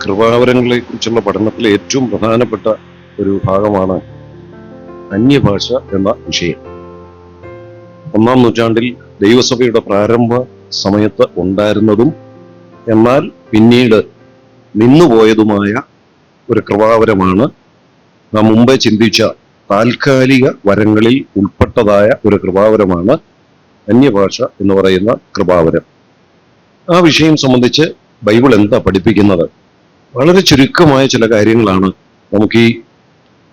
കൃപാവരങ്ങളെ കുറിച്ചുള്ള പഠനത്തിലെ ഏറ്റവും പ്രധാനപ്പെട്ട ഒരു ഭാഗമാണ് അന്യഭാഷ എന്ന വിഷയം. 1-ാം നൂറ്റാണ്ടിൽ ദൈവസഭയുടെ പ്രാരംഭ സമയത്ത് ഉണ്ടായിരുന്നതും എന്നാൽ പിന്നീട് നിന്നുപോയതുമായ ഒരു കൃപാവരമാണ് നാം മുമ്പേ ചിന്തിച്ച താൽക്കാലിക വരങ്ങളിൽ ഉൾപ്പെട്ടതായ ഒരു കൃപാവരമാണ് അന്യഭാഷ എന്ന് പറയുന്ന കൃപാവരം. ആ വിഷയം സംബന്ധിച്ച് ബൈബിൾ എന്താ പഠിപ്പിക്കുന്നത്? വളരെ ചുരുക്കമായ ചില കാര്യങ്ങളാണ് നമുക്ക് ഈ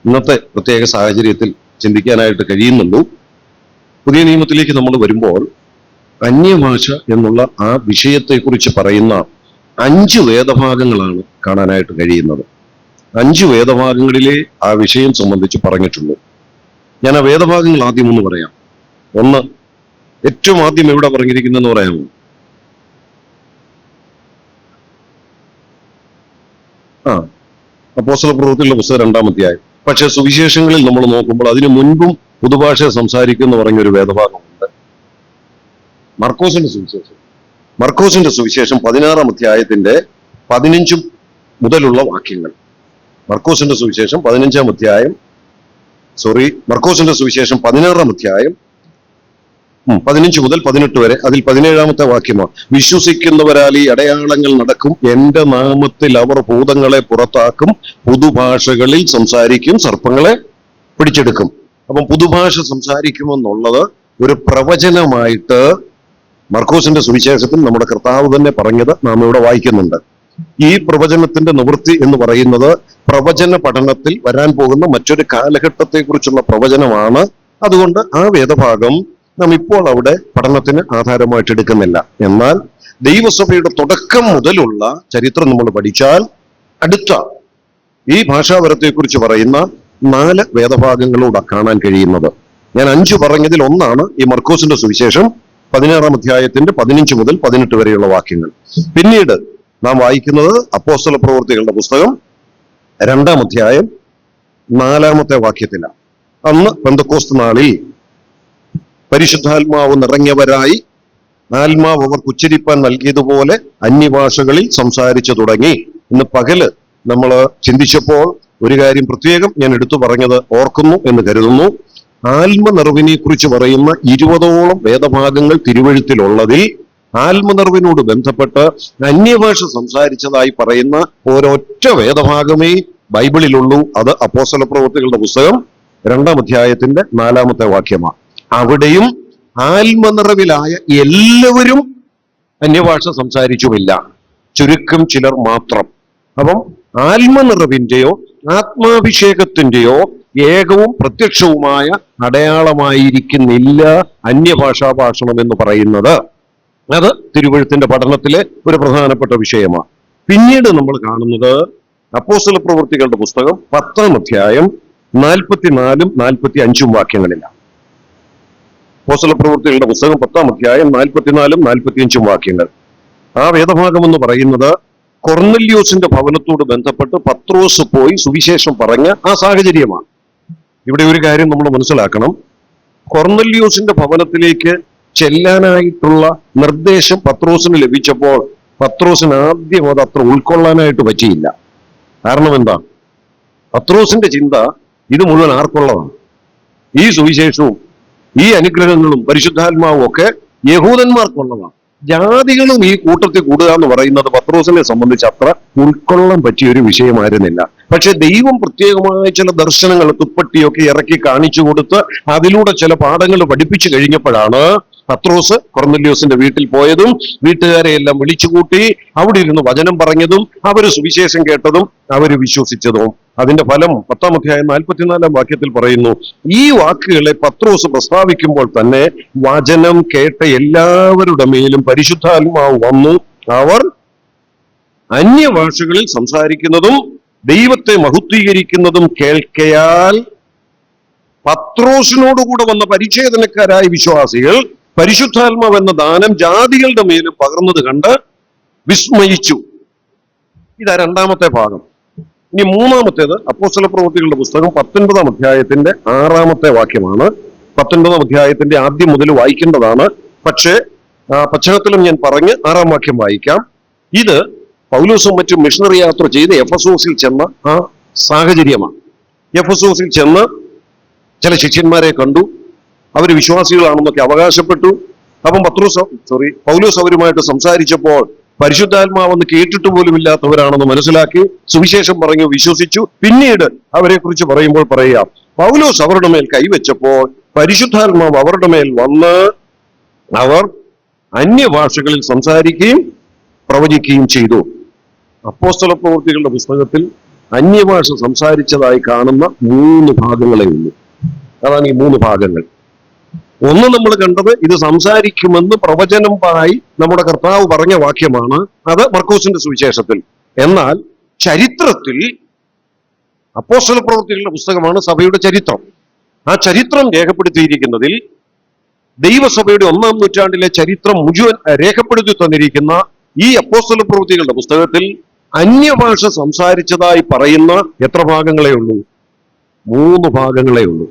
ഇന്നത്തെ പ്രത്യേക സാഹചര്യത്തിൽ ചിന്തിക്കാനായിട്ട് കഴിയുന്നുള്ളൂ. പുതിയ നിയമത്തിലേക്ക് നമ്മൾ വരുമ്പോൾ അന്യഭാഷ എന്നുള്ള ആ വിഷയത്തെക്കുറിച്ച് പറയുന്ന 5 വേദഭാഗങ്ങളാണ് കാണാനായിട്ട് കഴിയുന്നത്. 5 വേദഭാഗങ്ങളിലെ ആ വിഷയം സംബന്ധിച്ച് പറഞ്ഞിട്ടുള്ളൂ. ഞാൻ ആ വേദഭാഗങ്ങൾ ആദ്യം ഒന്ന് പറയാം. ഒന്ന്, ഏറ്റവും ആദ്യം എവിടെ പറഞ്ഞിരിക്കുന്നതെന്ന് പറയാമോ? അപ്പോസ്തലപ്രവൃത്തികളുടെ പുസ്തകം 2-ാം അധ്യായം. പക്ഷെ സുവിശേഷങ്ങളിൽ നമ്മൾ നോക്കുമ്പോൾ അതിനു മുൻപും പുതുഭാഷ സംസാരിക്കുന്ന പറഞ്ഞൊരു വേദഭാഗമുണ്ട്. മർക്കോസിന്റെ സുവിശേഷം 16-ാം അധ്യായത്തിന്റെ 15 മുതലുള്ള വാക്യങ്ങൾ. മർക്കോസിന്റെ സുവിശേഷം 16-ാം അധ്യായം 15 മുതൽ 18 വരെ. അതിൽ 17-ാമത്തെ വാക്യമാണ്: വിശ്വസിക്കുന്നവരാൽ ഈ അടയാളങ്ങൾ നടക്കും, എന്റെ നാമത്തിൽ അവർ ഭൂതങ്ങളെ പുറത്താക്കും, പുതുഭാഷകളിൽ സംസാരിക്കും, സർപ്പങ്ങളെ പിടിച്ചെടുക്കും. അപ്പം പുതുഭാഷ സംസാരിക്കുമെന്നുള്ളത് ഒരു പ്രവചനമായിട്ട് മർക്കോസിന്റെ സുവിശേഷത്തിൽ നമ്മുടെ കർത്താവ് തന്നെ പറഞ്ഞത് നാം ഇവിടെ വായിക്കുന്നുണ്ട്. ഈ പ്രവചനത്തിന്റെ നിവൃത്തി എന്ന് പറയുന്നത് പ്രവചന പഠനത്തിൽ വരാൻ പോകുന്ന മറ്റൊരു കാലഘട്ടത്തെ കുറിച്ചുള്ള പ്രവചനമാണ്. അതുകൊണ്ട് ആ വേദഭാഗം നാം ഇപ്പോൾ അവിടെ പഠനത്തിന് ആധാരമായിട്ട് എടുക്കുന്നില്ല. എന്നാൽ ദൈവസഭയുടെ തുടക്കം മുതലുള്ള ചരിത്രം നമ്മൾ പഠിച്ചാൽ അടുത്ത ഈ ഭാഷാവരത്തെക്കുറിച്ച് പറയുന്ന 4 വേദഭാഗങ്ങളോടെ കാണാൻ കഴിയുന്നത്. ഞാൻ 5 പറഞ്ഞതിൽ ഒന്നാണ് ഈ മർക്കോസിന്റെ സുവിശേഷം 16-ാം അധ്യായത്തിന്റെ 15 മുതൽ 18 വരെയുള്ള വാക്യങ്ങൾ. പിന്നീട് നാം വായിക്കുന്നത് അപ്പോസ്തലപ്രവൃത്തികളുടെ പുസ്തകം 2-ാം അധ്യായം 4-ാമത്തെ വാക്യത്തിലാണ്. അന്ന് പെന്തക്കോസ്ത് നാളിൽ പരിശുദ്ധാത്മാവ് നിറഞ്ഞവരായി ആത്മാവ് അവർക്ക് ഉച്ചരിപ്പാൻ നൽകിയതുപോലെ അന്യഭാഷകളിൽ സംസാരിച്ചു തുടങ്ങി. ഇന്ന് പകല് നമ്മൾ ചിന്തിച്ചപ്പോൾ ഒരു കാര്യം പ്രത്യേകം ഞാൻ എടുത്തു പറഞ്ഞത് ഓർക്കുന്നു എന്ന് കരുതുന്നു. ആത്മനിറവിനെ കുറിച്ച് പറയുന്ന 20ഓളം വേദഭാഗങ്ങൾ തിരുവെഴുത്തിലുള്ളതിൽ ആത്മനിറവിനോട് ബന്ധപ്പെട്ട് അന്യഭാഷ സംസാരിച്ചതായി പറയുന്ന ഒരൊറ്റ വേദഭാഗമേ ബൈബിളിലുള്ളൂ. അത് അപ്പോസ്തലപ്രവൃത്തികളുടെ പുസ്തകം 2-ാം അധ്യായത്തിന്റെ 4-ാമത്തെ വാക്യമാണ്. അവിടെയും ആത്മനിറവിലായ എല്ലാവരും അന്യഭാഷ സംസാരിച്ചുമില്ല, ചുരുക്കം ചിലർ മാത്രം. അപ്പം ആത്മനിറവിന്റെയോ ആത്മാഭിഷേകത്തിന്റെയോ ഏകവും പ്രത്യക്ഷവുമായ അടയാളമായിരിക്കുന്നില്ല അന്യഭാഷാ ഭാഷണം എന്ന് പറയുന്നത്. അത് തിരുവെഴുത്തിന്റെ പഠനത്തിലെ ഒരു പ്രധാനപ്പെട്ട വിഷയമാണ്. പിന്നീട് നമ്മൾ കാണുന്നത് അപ്പോസ്തലപ്രവൃത്തികളുടെ പുസ്തകം 10-ാം അധ്യായം 44-ഉം 45-ഉം വാക്യങ്ങളിലാണ്. അപ്പോസ്തലപ്രവൃത്തികളുടെ പുസ്തകം 10-ാം അധ്യായം 44-ഉം 45-ഉം വാക്യങ്ങൾ. ആ വേദഭാഗം എന്ന് പറയുന്നത് കൊർന്നല്യോസിന്റെ ഭവനത്തോട് ബന്ധപ്പെട്ട് പത്രോസ് പോയി സുവിശേഷം പറഞ്ഞ ആ സാഹചര്യമാണ്. ഇവിടെ ഒരു കാര്യം നമ്മൾ മനസ്സിലാക്കണം. കൊർന്നല്യോസിന്റെ ഭവനത്തിലേക്ക് ചെല്ലാനായിട്ടുള്ള നിർദ്ദേശം പത്രോസിന് ലഭിച്ചപ്പോൾ പത്രോസിന് ആദ്യം അത് അത്ര ഉൾക്കൊള്ളാനായിട്ട് പറ്റിയില്ല. കാരണം എന്താ? പത്രോസിന്റെ ചിന്ത ഇത് മുഴുവൻ ആർക്കുള്ളതാണ്? ഈ സുവിശേഷവും ഈ അനുഗ്രഹങ്ങളും പരിശുദ്ധാത്മാവും ഒക്കെ യഹൂദന്മാർക്കുള്ളതാണ്. ജാതികളും ഈ കൂട്ടത്തിൽ കൂടുക എന്ന് പറയുന്നത് പത്രോസിനെ സംബന്ധിച്ച് അത്ര ഉൾക്കൊള്ളാൻ പറ്റിയൊരു വിഷയമായിരുന്നില്ല. പക്ഷെ ദൈവം പ്രത്യേകമായ ചില ദർശനങ്ങൾ തുപ്പട്ടിയൊക്കെ ഇറക്കി കാണിച്ചു കൊടുത്ത് അതിലൂടെ ചില പാഠങ്ങൾ പഠിപ്പിച്ചു കഴിഞ്ഞപ്പോഴാണ് പത്രോസ് കൊർന്നല്യോസിന്റെ വീട്ടിൽ പോയതും വീട്ടുകാരെ എല്ലാം വിളിച്ചുകൂട്ടി അവിടെ ഇരുന്ന് വചനം പറഞ്ഞതും അവര് സുവിശേഷം കേട്ടതും അവര് വിശ്വസിച്ചതും. അതിന്റെ ഫലം 10-ാം അധ്യായം 44-ാം വാക്യത്തിൽ പറയുന്നു. ഈ വാക്കുകളെ പത്രോസ് പ്രസ്താവിക്കുമ്പോൾ തന്നെ വചനം കേട്ട എല്ലാവരുടെ മേലും പരിശുദ്ധാത്മാവ് വന്നു. അവർ അന്യഭാഷകളിൽ സംസാരിക്കുന്നതും ദൈവത്തെ മഹത്വീകരിക്കുന്നതും കേൾക്കയാൽ പത്രോസിനോടുകൂടെ വന്ന പരിച്ഛേദനക്കാരായ വിശ്വാസികൾ പരിശുദ്ധാത്മാവ് എന്ന ദാനം ജാതികളുടെ മേലും പകർന്നത് കണ്ട് വിസ്മയിച്ചു. ഇതാ 2-ാമത്തെ ഭാഗം. ഇനി 3-ാമത്തേത് അപ്പോസ്തലപ്രവൃത്തികളുടെ പുസ്തകം 19-ാം അധ്യായത്തിന്റെ 6-ാമത്തെ വാക്യമാണ്. 19-ാം അധ്യായത്തിന്റെ ആദ്യം മുതൽ വായിക്കേണ്ടതാണ്. പക്ഷേ പശ്ചാത്തലം ഞാൻ പറഞ്ഞ് 6-ാം വാക്യം വായിക്കാം. ഇത് പൗലോസും മറ്റും മിഷണറി യാത്ര ചെയ്ത് എഫെസോസിൽ ചെന്ന ആ സാഹചര്യമാണ്. എഫെസോസിൽ ചെന്ന് ചില ശിഷ്യന്മാരെ കണ്ടു, അവർ വിശ്വാസികളാണെന്നൊക്കെ അവകാശപ്പെട്ടു. അപ്പം പൗലോസ് അവരുമായിട്ട് സംസാരിച്ചപ്പോൾ പരിശുദ്ധാത്മാവെന്ന് കേട്ടിട്ട് പോലും ഇല്ലാത്തവരാണെന്ന് മനസ്സിലാക്കി സുവിശേഷം പറഞ്ഞു, വിശ്വസിച്ചു. പിന്നീട് അവരെ കുറിച്ച് പറയുമ്പോൾ പറയാം, പൗലോസ് അവരുടെ മേൽ കൈവച്ചപ്പോൾ പരിശുദ്ധാത്മാവ് അവരുടെ മേൽ വന്ന് അവർ അന്യഭാഷകളിൽ സംസാരിക്കുകയും പ്രവചിക്കുകയും ചെയ്തു. അപ്പോസ്തല പ്രവൃത്തികളുടെ പുസ്തകത്തിൽ അന്യഭാഷ സംസാരിച്ചതായി കാണുന്ന 3 ഭാഗങ്ങളേ ഉള്ളൂ. അതാണ് ഈ 3 ഭാഗങ്ങൾ. ഒന്ന് നമ്മൾ കണ്ടത്, ഇത് സംസാരിക്കുമെന്ന് പ്രവചനം പായി നമ്മുടെ കർത്താവ് പറഞ്ഞ വാക്യമാണ്. അത് മർക്കോസിന്റെ സുവിശേഷത്തിൽ. എന്നാൽ ചരിത്രത്തിൽ അപ്പോസ്തല പ്രവൃത്തികളുടെ പുസ്തകമാണ് സഭയുടെ ചരിത്രം. ആ ചരിത്രം രേഖപ്പെടുത്തിയിരിക്കുന്നതിൽ ദൈവസഭയുടെ 1-ാം നൂറ്റാണ്ടിലെ ചരിത്രം മുഴുവൻ രേഖപ്പെടുത്തി തന്നിരിക്കുന്ന ഈ അപ്പോസ്തല പ്രവൃത്തികളുടെ പുസ്തകത്തിൽ അന്യഭാഷ സംസാരിച്ചതായി പറയുന്ന എത്ര ഭാഗങ്ങളേ ഉള്ളൂ? 3 ഭാഗങ്ങളേ ഉള്ളൂ.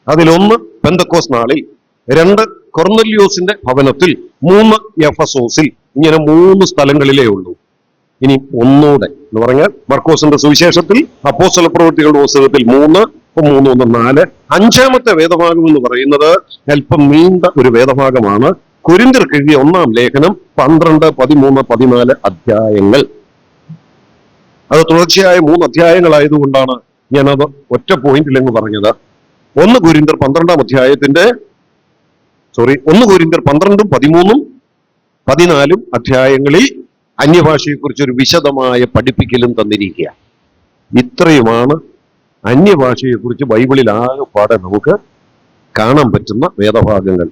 അതിലൊന്ന് പെന്തക്കോസ് നാളിൽ, 2 കൊർന്നല്യോസിന്റെ ഭവനത്തിൽ, 3 എഫെസോസിൽ. ഇങ്ങനെ 3 സ്ഥലങ്ങളിലേ ഉള്ളൂ. ഇനി ഒന്നുകൂടെ എന്ന് പറഞ്ഞാൽ മർക്കോസിന്റെ സുവിശേഷത്തിൽ, അപ്പോസ്തല പ്രവൃത്തികളുടെ പുസ്തകത്തിൽ 3, 3, 1, 4. 5-ാമത്തെ വേദഭാഗം എന്ന് പറയുന്നത് അല്പം നീണ്ട ഒരു വേദഭാഗമാണ്. കൊരിന്ത്യർക്ക് എഴുതിയ 1-ാം ലേഖനം 12, 13, 14 അധ്യായങ്ങൾ. അത് തുടർച്ചയായ 3 അധ്യായങ്ങളായതുകൊണ്ടാണ് ഞാനത് ഒറ്റ പോയിന്റിലെന്ന് പറഞ്ഞത്. 1 കൊരിന്ത്യർ 12-ാം അധ്യായത്തിന്റെ 1 കൊരിന്ത്യർ 12, 13, 14 അധ്യായങ്ങളിൽ അന്യഭാഷയെക്കുറിച്ച് ഒരു വിശദമായ പഠിപ്പിക്കലും തന്നിരിക്കുക. ഇത്രയുമാണ് അന്യഭാഷയെക്കുറിച്ച് ബൈബിളിൽ ആകെപ്പാടെ നമുക്ക് കാണാൻ പറ്റുന്ന വേദഭാഗങ്ങൾ.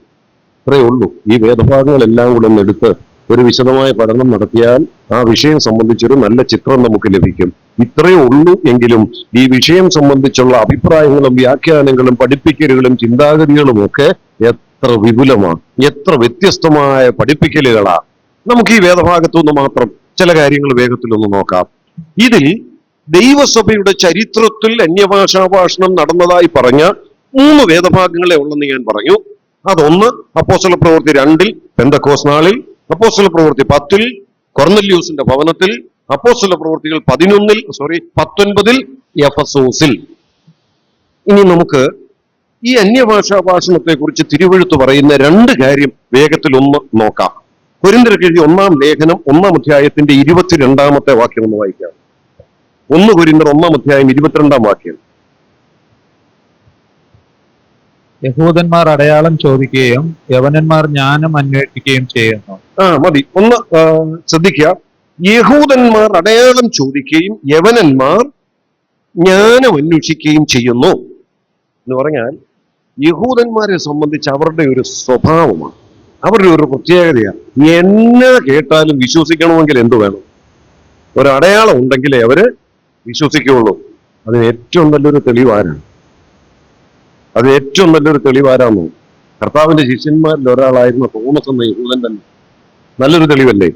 ഇത്രയേ ഉള്ളൂ. ഈ വേദഭാഗങ്ങളെല്ലാം കൂടെ ഒന്ന് എടുത്ത് ഒരു വിശദമായ പഠനം നടത്തിയാൽ ആ വിഷയം സംബന്ധിച്ചൊരു നല്ല ചിത്രം നമുക്ക് ലഭിക്കും. ഇത്രയേ ഉള്ളൂ എങ്കിലും ഈ വിഷയം സംബന്ധിച്ചുള്ള അഭിപ്രായങ്ങളും വ്യാഖ്യാനങ്ങളും പഠിപ്പിക്കലുകളും ചിന്താഗതികളും ഒക്കെ എത്ര വിപുലമാണ്, എത്ര വ്യത്യസ്തമായ പഠിപ്പിക്കലുകളാ. നമുക്ക് ഈ വേദഭാഗത്തുനിന്ന് മാത്രം ചില കാര്യങ്ങൾ വേഗത്തിലൊന്ന് നോക്കാം. ഇതിൽ ദൈവസഭയുടെ ചരിത്രത്തിൽ അന്യഭാഷാ ഭാഷണം നടന്നതായി പറഞ്ഞ 3 വേദഭാഗങ്ങളെ ഉള്ളെന്ന് ഞാൻ പറഞ്ഞു. അതൊന്ന് അപ്പോസ്തല പ്രവൃത്തി 2-ൽ പെന്തക്കോസ് നാളിൽ, അപ്പോസ്തല പ്രവൃത്തി 10-ൽ കൊർന്നല്യോസിന്റെ ഭവനത്തിൽ, അപ്പോസ്തല പ്രവൃത്തികൾ 19-ൽ എഫെസോസിൽ. ഇനി നമുക്ക് ഈ അന്യഭാഷാ ഭാഷണത്തെ കുറിച്ച് തിരുവെഴുത്ത് പറയുന്ന 2 കാര്യം വേഗത്തിലൊന്ന് നോക്കാം. കൊരിന്ത്യർക്ക് എഴുതിയ 1-ാം ലേഖനം 1-ാം അധ്യായത്തിന്റെ 22-ാമത്തെ വാക്യം ഒന്ന് വായിക്കാം. 1 കൊരിന്ത്യർ 1-ാം അധ്യായം 22-ാം വാക്യം. യഹൂദന്മാർ അടയാളം ചോദിക്കുകയും യവനന്മാർ ജ്ഞാനം അന്വേഷിക്കുകയും ചെയ്യുന്നു. മതി, ഒന്ന് ശ്രദ്ധിക്കുക. യഹൂദന്മാർ അടയാളം ചോദിക്കുകയും യവനന്മാർ ജ്ഞാനം അന്വേഷിക്കുകയും ചെയ്യുന്നു എന്ന് പറഞ്ഞാൽ യഹൂദന്മാരെ സംബന്ധിച്ച് അവരുടെ ഒരു സ്വഭാവമാണ്, അവരുടെ ഒരു പ്രത്യേകതയാണ്. എന്നെ കേട്ടാലും വിശ്വസിക്കണമെങ്കിൽ എന്തു വേണം? ഒരടയാളം ഉണ്ടെങ്കിലേ അവര് വിശ്വസിക്കുകയുള്ളൂ. അതിന് ഏറ്റവും നല്ലൊരു തെളിവാരാണ്? അത് ഏറ്റവും നല്ലൊരു തെളിവാരാന്നോ? കർത്താവിന്റെ ശിഷ്യന്മാരിൽ ഒരാളായിരുന്ന തോമസ് എന്ന യഹൂദൻ തന്നെ നല്ലൊരു തെളിവല്ലേ?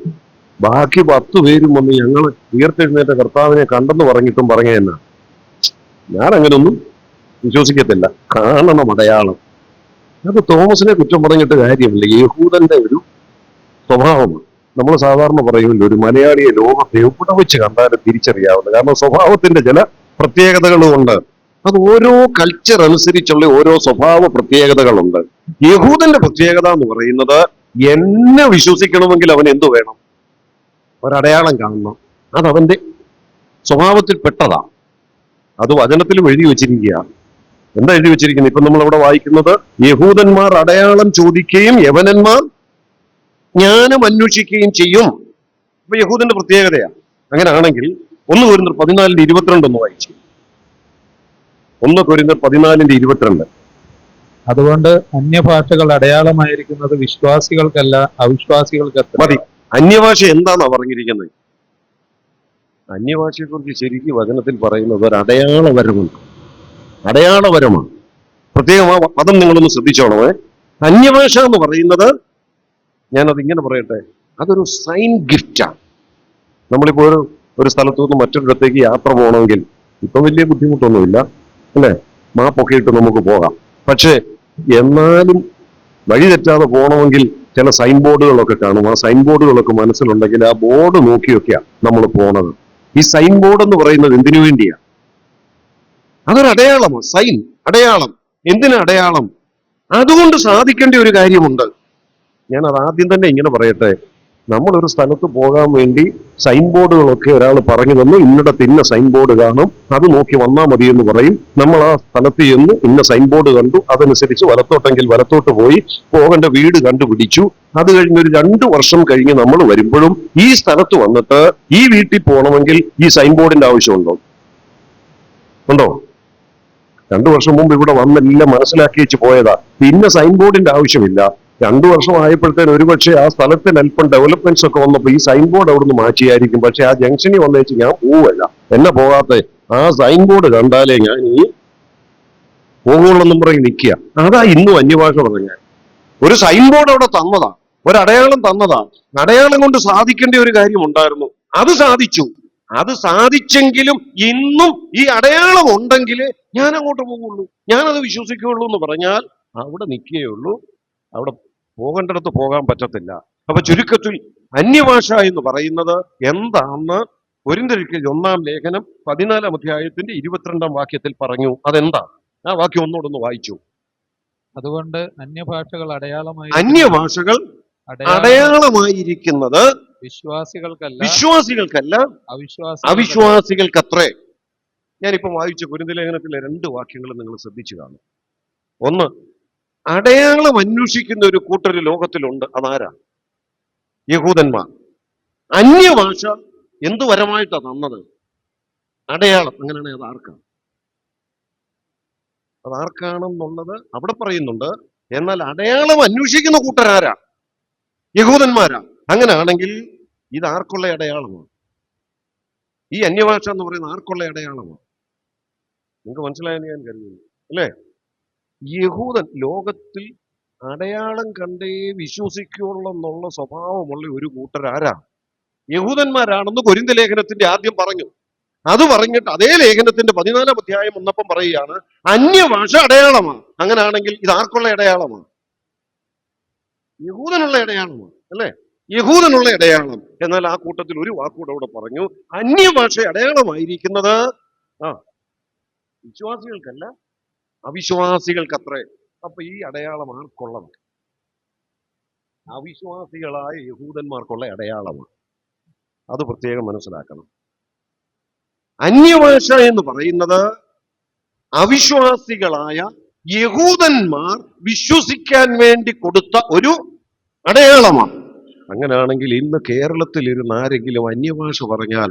ബാക്കി 10 പേരും വന്ന് ഞങ്ങൾ ഉയർത്തെഴുന്നേറ്റ കർത്താവിനെ കണ്ടെന്ന് പറഞ്ഞിട്ടും പറഞ്ഞ ഞാൻ അങ്ങനൊന്നും വിശ്വസിക്കത്തില്ല, കാണണം അടയാളം. അത് തോമസിനെ കുറ്റം പറഞ്ഞിട്ട് കാര്യമില്ല, യഹൂദന്റെ ഒരു സ്വഭാവമാണ്. നമ്മൾ സാധാരണ പറയുമല്ലോ, ഒരു മലയാളിയെ ലോകത്തെ എവിടെ വെച്ച് കണ്ടാലും തിരിച്ചറിയാവുന്നത്. കാരണം സ്വഭാവത്തിന്റെ ചില പ്രത്യേകതകളുമുണ്ട്. അത് ഓരോ കൾച്ചർ അനുസരിച്ചുള്ള ഓരോ സ്വഭാവ പ്രത്യേകതകളുണ്ട്. യഹൂദന്റെ പ്രത്യേകത എന്ന് പറയുന്നത് എന്നെ വിശ്വസിക്കണമെങ്കിൽ അവൻ എന്തു വേണം? ഒരടയാളം കാണണം. അതവന്റെ സ്വഭാവത്തിൽ പെട്ടതാ. അത് വചനത്തിലും എഴുതി വെച്ചിരിക്കുക. എന്താ എഴുതി വെച്ചിരിക്കുന്നത്? ഇപ്പൊ നമ്മളിവിടെ വായിക്കുന്നത്, യഹൂദന്മാർ അടയാളം ചോദിക്കുകയും യവനന്മാർ ജ്ഞാനം അന്വേഷിക്കുകയും ചെയ്യും. അപ്പൊ യഹൂദന്റെ പ്രത്യേകതയാ. അങ്ങനെയാണെങ്കിൽ 1 കൊരിന്ത്യർ 14:22 ഒന്ന് വായിച്ചു. 1 കൊരിന്ത്യർ 14:22. അതുകൊണ്ട് അന്യഭാഷകൾ അടയാളമായിരിക്കുന്നത് വിശ്വാസികൾക്കല്ല, അവിശ്വാസികൾക്ക് മതി. അന്യഭാഷ എന്താണെന്നാ പറഞ്ഞിരിക്കുന്നത്? അന്യഭാഷയെ കുറിച്ച് ശരിക്കും വചനത്തിൽ പറയുന്നത് ഒരു അടയാളപരമാണ്. അടയാളപരമാണ്. പ്രത്യേകം ആ പദം നിങ്ങളൊന്ന് ശ്രദ്ധിച്ചോണമേ. അന്യഭാഷ എന്ന് പറയുന്നത്, ഞാനത് ഇങ്ങനെ പറയട്ടെ, അതൊരു സൈൻ ഗിഫ്റ്റാണ്. നമ്മളിപ്പോ ഒരു സ്ഥലത്തു നിന്ന് മറ്റൊരിടത്തേക്ക് യാത്ര പോകണമെങ്കിൽ ഇപ്പൊ വലിയ ബുദ്ധിമുട്ടൊന്നുമില്ല, അല്ലെ? മാപ്പൊക്കെ ഇട്ട് നമുക്ക് പോകാം. പക്ഷേ എന്നാലും വഴി തെറ്റാതെ പോകണമെങ്കിൽ ചില സൈൻ ബോർഡുകളൊക്കെ കാണും. ആ സൈൻ ബോർഡുകളൊക്കെ മനസ്സിലുണ്ടെങ്കിൽ ആ ബോർഡ് നോക്കിയൊക്കെയാ നമ്മൾ പോണത്. ഈ സൈൻ ബോർഡ് എന്ന് പറയുന്നത് എന്തിനു വേണ്ടിയാ? അതൊരു അടയാളമാണ്. സൈൻ, അടയാളം. എന്തിനാ അടയാളം? അതുകൊണ്ട് സാധിക്കേണ്ട ഒരു കാര്യമുണ്ട്. ഞാൻ അത് ആദ്യം തന്നെ ഇങ്ങനെ പറയട്ടെ. നമ്മളൊരു സ്ഥലത്ത് പോകാൻ വേണ്ടി സൈൻ ബോർഡുകളൊക്കെ ഒരാൾ പറഞ്ഞു തന്നു, ഇന്നിടത്ത് ഇന്ന സൈൻ ബോർഡ് കാണും, അത് നോക്കി വന്നാൽ മതി എന്ന് പറയും. നമ്മൾ ആ സ്ഥലത്ത് ചെന്ന് ഇന്ന സൈൻ ബോർഡ് കണ്ടു, അതനുസരിച്ച് വലത്തോട്ടെങ്കിൽ വലത്തോട്ട് പോയി പോകേണ്ട വീട് കണ്ടുപിടിച്ചു. അത് കഴിഞ്ഞ് ഒരു 2 വർഷം കഴിഞ്ഞ് നമ്മൾ വരുമ്പോഴും ഈ സ്ഥലത്ത് വന്നിട്ട് ഈ വീട്ടിൽ പോകണമെങ്കിൽ ഈ സൈൻ ബോർഡിന്റെ ആവശ്യമുണ്ടോ? ഉണ്ടോ? 2 വർഷം മുമ്പ് ഇവിടെ വന്നെല്ലാം മനസ്സിലാക്കി വെച്ച് പോയതാ. പിന്നെ സൈൻ ബോർഡിന്റെ ആവശ്യമില്ല. 2 വർഷമായപ്പോഴത്തേന് ഒരുപക്ഷെ ആ സ്ഥലത്തിന് അല്പം ഡെവലപ്മെന്റ്സ് ഒക്കെ വന്നപ്പോൾ ഈ സൈൻ ബോർഡ് അവിടുന്ന് മാറ്റിയായിരിക്കും. പക്ഷെ ആ ജംഗ്ഷനിൽ വന്നേച്ച് ഞാൻ പോവല്ല. എന്നെ പോകാത്ത ആ സൈൻ ബോർഡ് കണ്ടാലേ ഞാൻ ഈ പോകുള്ളെന്നും പറഞ്ഞ് നിൽക്കുക. അതാ ഇന്നും അന്യഭാഷ പറഞ്ഞ ഒരു സൈൻ ബോർഡ് അവിടെ തന്നതാ, ഒരു അടയാളം തന്നതാ. അടയാളം കൊണ്ട് സാധിക്കേണ്ട ഒരു കാര്യം ഉണ്ടായിരുന്നു, അത് സാധിച്ചു. അത് സാധിച്ചെങ്കിലും ഇന്നും ഈ അടയാളം ഉണ്ടെങ്കിൽ ഞാൻ അങ്ങോട്ട് പോകുള്ളൂ, ഞാനത് വിശ്വസിക്കുകയുള്ളൂ എന്ന് പറഞ്ഞാൽ അവിടെ നിൽക്കുകയുള്ളൂ. അവിടെ പോകേണ്ടിടത്ത് പോകാൻ പറ്റത്തില്ല. അപ്പൊ ചുരുക്കത്തിൽ അന്യഭാഷ എന്ന് പറയുന്നത് എന്താണെന്ന് കൊരിന്ത്യർക്ക് 1-ാം ലേഖനം 14-ാം അധ്യായത്തിന്റെ 22-ാം വാക്യത്തിൽ പറഞ്ഞു. അതെന്താ? ആ വാക്യം ഒന്നുകൂടെ വായിച്ചു. അതുകൊണ്ട് അന്യഭാഷകൾ അന്യഭാഷകൾ അടയാളമായിരിക്കുന്നത് വിശ്വാസികൾക്കല്ല അവിശ്വാസികൾക്കത്രേ. ഞാനിപ്പം വായിച്ച കൊരിന്ത്യ ലേഖനത്തിലെ 2 വാക്യങ്ങൾ നിങ്ങൾ ശ്രദ്ധിച്ചു കാണും. ഒന്ന്, അടയാളം അന്വേഷിക്കുന്ന ഒരു കൂട്ടർ ലോകത്തിലുണ്ട്. അതാരാ? യഹൂദന്മാർ. അന്യഭാഷ എന്ത് വരമായിട്ടാ തന്നത്? അടയാളം. അങ്ങനെയാണെങ്കിൽ അതാർക്കാണെന്നുള്ളത് അവിടെ പറയുന്നുണ്ട്. എന്നാൽ അടയാളം അന്വേഷിക്കുന്ന കൂട്ടരാരാ? യഹൂദന്മാരാ. അങ്ങനെയാണെങ്കിൽ ഇത് ആർക്കുള്ള അടയാളമാണ്? ഈ അന്യഭാഷ എന്ന് പറയുന്നത് ആർക്കുള്ള അടയാളമാണ്? നിങ്ങൾക്ക് മനസ്സിലായെന്ന് ഞാൻ കരുതുന്നു, അല്ലേ? യഹൂദൻ ലോകത്തിൽ അടയാളം കണ്ടേ വിശ്വസിക്കുള്ളൂ എന്നുള്ള സ്വഭാവമുള്ള ഒരു കൂട്ടരാരാ? യഹൂദന്മാരാണെന്ന് കൊരിന്ത്യ ലേഖനത്തിന്റെ ആദ്യം പറഞ്ഞു. അത് പറഞ്ഞിട്ട് അതേ ലേഖനത്തിന്റെ 14-ാം അധ്യായം വന്നപ്പം പറയുകയാണ് അന്യഭാഷ അടയാളമാണ്. അങ്ങനെയാണെങ്കിൽ ഇത് ആർക്കുള്ള അടയാളമാണ്? യഹൂദനുള്ള അടയാളമാണ്, അല്ലേ? യഹൂദനുള്ള അടയാളം. എന്നാൽ ആ കൂട്ടത്തിൽ ഒരു വാക്കൂടെ അവിടെ പറഞ്ഞു, അന്യഭാഷ അടയാളമായിരിക്കുന്നത് വിശ്വാസികൾക്കല്ല അവിശ്വാസികൾക്കത്രേ. അപ്പൊ ഈ അടയാളം ആർക്കുള്ളത്? അവിശ്വാസികളായ യഹൂദന്മാർക്കുള്ള അടയാളമാണ്. അത് പ്രത്യേകം മനസ്സിലാക്കണം. അന്യഭാഷ എന്ന് പറയുന്നത് അവിശ്വാസികളായ യഹൂദന്മാർ വിശ്വസിക്കാൻ വേണ്ടി കൊടുത്ത ഒരു അടയാളമാണ്. അങ്ങനെയാണെങ്കിൽ ഇന്ന് കേരളത്തിൽ ഇരുന്ന് ആരെങ്കിലും അന്യഭാഷ പറഞ്ഞാൽ